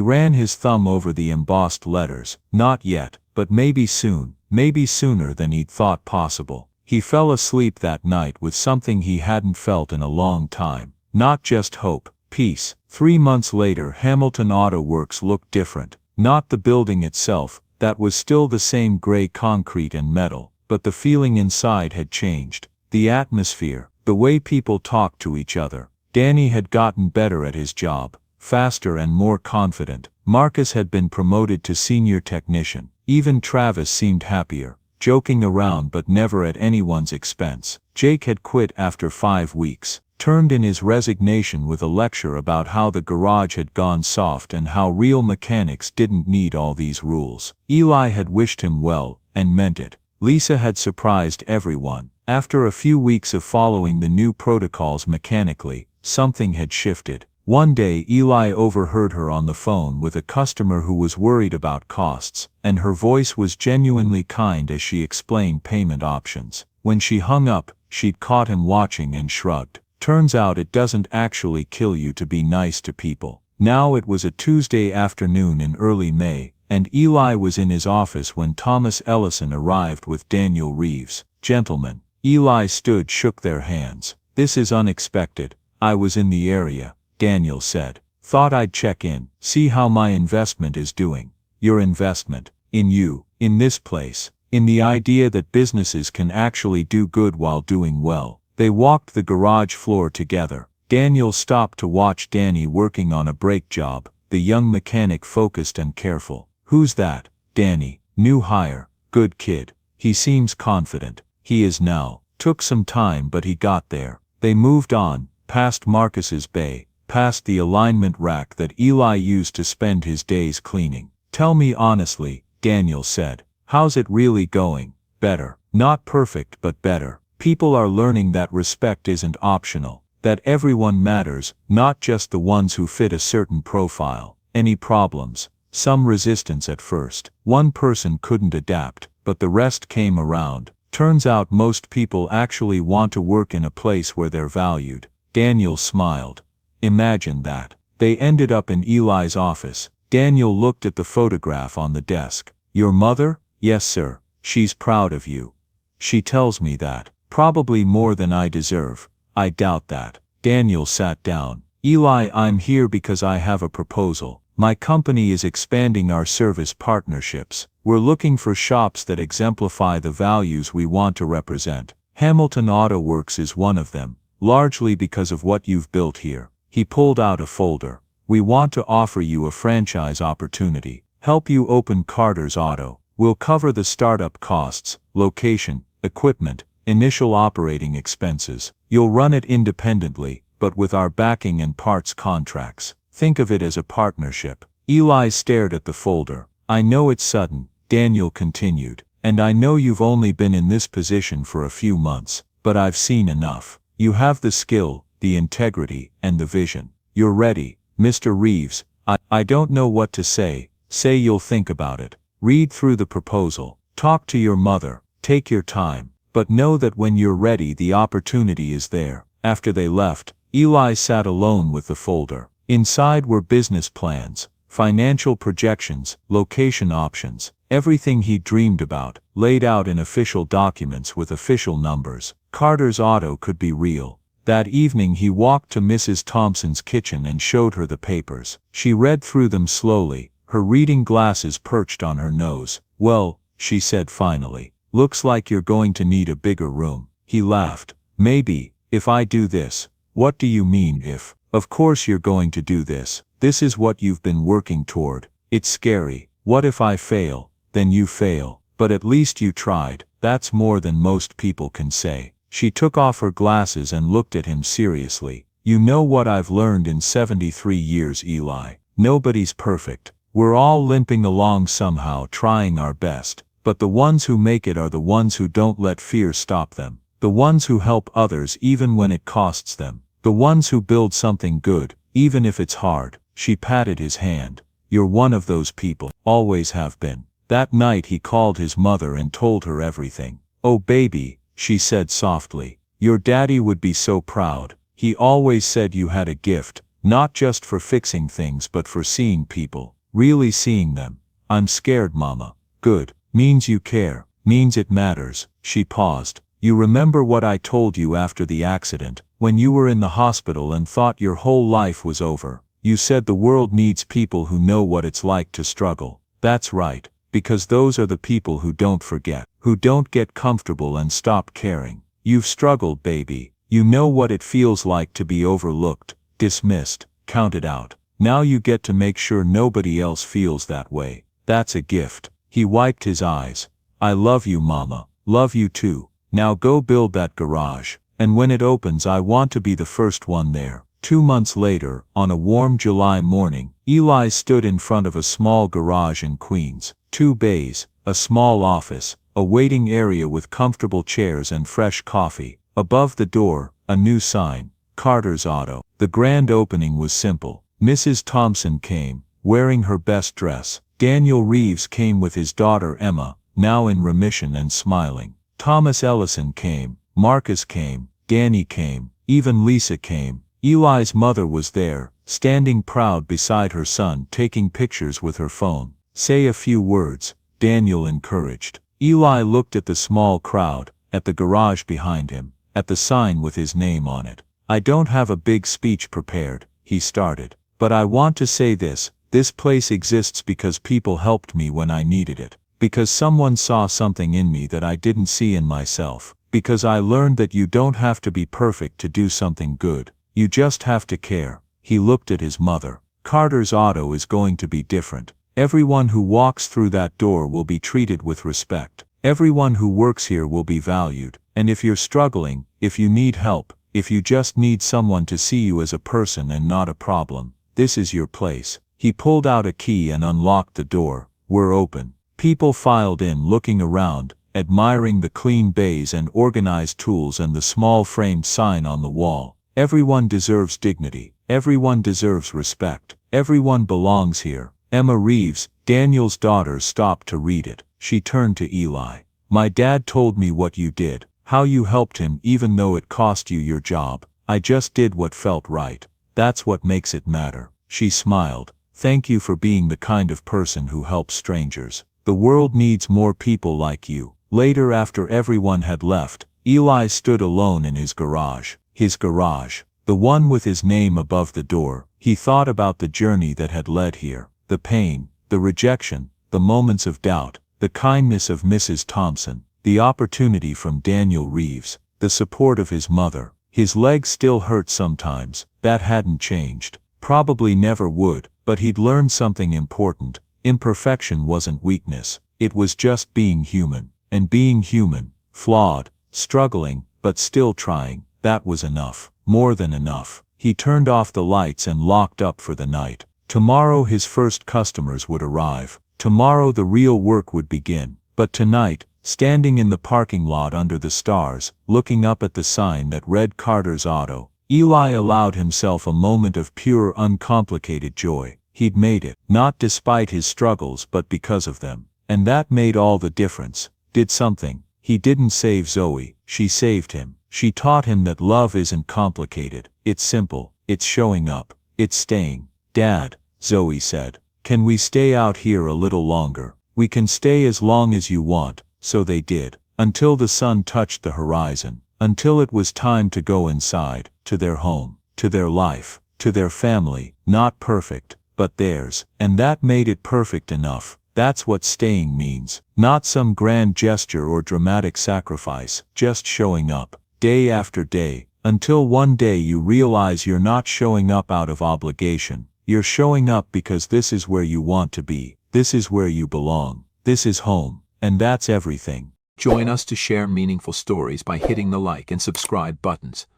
ran his thumb over the embossed letters. Not yet, but maybe soon. Maybe sooner than he'd thought possible. He fell asleep that night with something he hadn't felt in a long time. Not just hope. Peace. 3 months later, Hamilton Auto Works looked different. Not the building itself, that was still the same gray concrete and metal, but the feeling inside had changed. The atmosphere, the way people talked to each other. Danny had gotten better at his job, faster and more confident. Marcus had been promoted to senior technician. Even Travis seemed happier, joking around but never at anyone's expense. Jake had quit after 5 weeks. Turned in his resignation with a lecture about how the garage had gone soft and how real mechanics didn't need all these rules. Eli had wished him well, and meant it. Lisa had surprised everyone. After a few weeks of following the new protocols mechanically, something had shifted. One day Eli overheard her on the phone with a customer who was worried about costs, and her voice was genuinely kind as she explained payment options. When she hung up, she'd caught him watching and shrugged. "Turns out it doesn't actually kill you to be nice to people." Now it was a Tuesday afternoon in early May, and Eli was in his office when Thomas Ellison arrived with Daniel Reeves. "Gentlemen." Eli stood, shook their hands. "This is unexpected. I was in the area," Daniel said. "Thought I'd check in, see how my investment is doing." your investment, in you, in this place, in the idea that businesses can actually do good while doing well. They walked the garage floor together. Daniel stopped to watch Danny working on a brake job, the young mechanic focused and careful. "Who's that?" "Danny, new hire, good kid. He seems confident." "He is now." Took some time but he got there. They moved on, past Marcus's bay, past the alignment rack that Eli used to spend his days cleaning. "Tell me honestly," Daniel said. "How's it really going?" "Better. Not perfect but better. People are learning that respect isn't optional, that everyone matters, not just the ones who fit a certain profile." "Any problems?" "Some resistance at first. One person couldn't adapt, but the rest came around. Turns out most people actually want to work in a place where they're valued." Daniel smiled. "Imagine that." They ended up in Eli's office. Daniel looked at the photograph on the desk. "Your mother?" "Yes, sir. She's proud of you. She tells me that. Probably more than I deserve." "I doubt that." Daniel sat down. "Eli, I'm here because I have a proposal. My company is expanding our service partnerships. We're looking for shops that exemplify the values we want to represent. Hamilton Auto Works is one of them, largely because of what you've built here." He pulled out a folder. "We want to offer you a franchise opportunity. Help you open Carter's Auto. We'll cover the startup costs, location, equipment, initial operating expenses. You'll run it independently, but with our backing and parts contracts. Think of it as a partnership." Eli stared at the folder. "I know it's sudden," Daniel continued, "and I know you've only been in this position for a few months, but I've seen enough. You have the skill, the integrity, and the vision. You're ready, Mr. Reeves. I don't know what to say. Say you'll think about it. Read through the proposal. Talk to your mother. Take your time. But know that when you're ready the opportunity is there." After they left, Eli sat alone with the folder. Inside were business plans, financial projections, location options, everything he dreamed about, laid out in official documents with official numbers. Carter's Auto could be real. That evening he walked to Mrs. Thompson's kitchen and showed her the papers. She read through them slowly, her reading glasses perched on her nose. "Well," she said finally, "looks like you're going to need a bigger room." He laughed. "Maybe, if I do this." "What do you mean if?" "Of course you're going to do this. This is what you've been working toward. It's scary. What if I fail?" "Then you fail. But at least you tried. That's more than most people can say." She took off her glasses and looked at him seriously. "You know what I've learned in 73 years, Eli. Nobody's perfect. We're all limping along somehow trying our best. But the ones who make it are the ones who don't let fear stop them. The ones who help others even when it costs them. The ones who build something good, even if it's hard." She patted his hand. "You're one of those people. Always have been." That night he called his mother and told her everything. "Oh baby," she said softly, "your daddy would be so proud. He always said you had a gift, not just for fixing things but for seeing people, really seeing them." "I'm scared, Mama." "Good. Means you care. Means it matters." She paused. "You remember what I told you after the accident, when you were in the hospital and thought your whole life was over? You said the world needs people who know what it's like to struggle." That's right, because those are the people who don't forget, who don't get comfortable and stop caring. You've struggled, baby. You know what it feels like to be overlooked, dismissed, counted out. Now you get to make sure nobody else feels that way. That's a gift. He wiped his eyes. "I love you, Mama. Love you too. Now go build that garage. And when it opens I want to be the first one there." 2 months later, on a warm July morning, Eli stood in front of a small garage in Queens. 2 bays, a small office, a waiting area with comfortable chairs and fresh coffee. Above the door, a new sign, Carter's Auto. The grand opening was simple. Mrs. Thompson came, wearing her best dress. Daniel Reeves came with his daughter Emma, now in remission and smiling. Thomas Ellison came, Marcus came, Danny came, even Lisa came. Eli's mother was there, standing proud beside her son, taking pictures with her phone. "Say a few words," Daniel encouraged. Eli looked at the small crowd, at the garage behind him, at the sign with his name on it. "I don't have a big speech prepared," he started. "But I want to say this, This place exists because people helped me when I needed it. Because someone saw something in me that I didn't see in myself. Because I learned that you don't have to be perfect to do something good. You just have to care. He looked at his mother. Carter's Auto is going to be different. Everyone who walks through that door will be treated with respect. Everyone who works here will be valued. And if you're struggling, if you need help, if you just need someone to see you as a person and not a problem, this is your place. He pulled out a key and unlocked the door. We're open. People filed in, looking around, admiring the clean bays and organized tools and the small framed sign on the wall. Everyone deserves dignity. Everyone deserves respect. Everyone belongs here. Emma Reeves, Daniel's daughter, stopped to read it. She turned to Eli. My dad told me what you did, how you helped him even though it cost you your job. I just did what felt right. That's what makes it matter. She smiled. Thank you for being the kind of person who helps strangers. The world needs more people like you. Later, after everyone had left, Eli stood alone in his garage. His garage. The one with his name above the door. He thought about the journey that had led here. The pain, the rejection, the moments of doubt, the kindness of Mrs. Thompson, the opportunity from Daniel Reeves, the support of his mother. His legs still hurt sometimes. That hadn't changed. Probably never would, but he'd learned something important. Imperfection wasn't weakness. It was just being human. And being human, flawed, struggling, but still trying, that was enough. More than enough. He turned off the lights and locked up for the night. Tomorrow his first customers would arrive. Tomorrow the real work would begin. But tonight, standing in the parking lot under the stars, looking up at the sign that read Carter's Auto, Eli allowed himself a moment of pure, uncomplicated joy. He'd made it, not despite his struggles but because of them. And that made all the difference. Did something. He didn't save Zoe, she saved him. She taught him that love isn't complicated. It's simple. It's showing up. It's staying. Dad, Zoe said, can we stay out here a little longer? We can stay as long as you want. So they did. Until the sun touched the horizon. Until it was time to go inside, to their home, to their life, to their family. Not perfect, but theirs. And that made it perfect enough. That's what staying means. Not some grand gesture or dramatic sacrifice, just showing up, day after day, until one day you realize you're not showing up out of obligation. You're showing up because this is where you want to be. This is where you belong. This is home. And that's everything. Join us to share meaningful stories by hitting the like and subscribe buttons.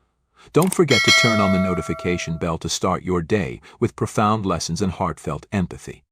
Don't forget to turn on the notification bell to start your day with profound lessons and heartfelt empathy.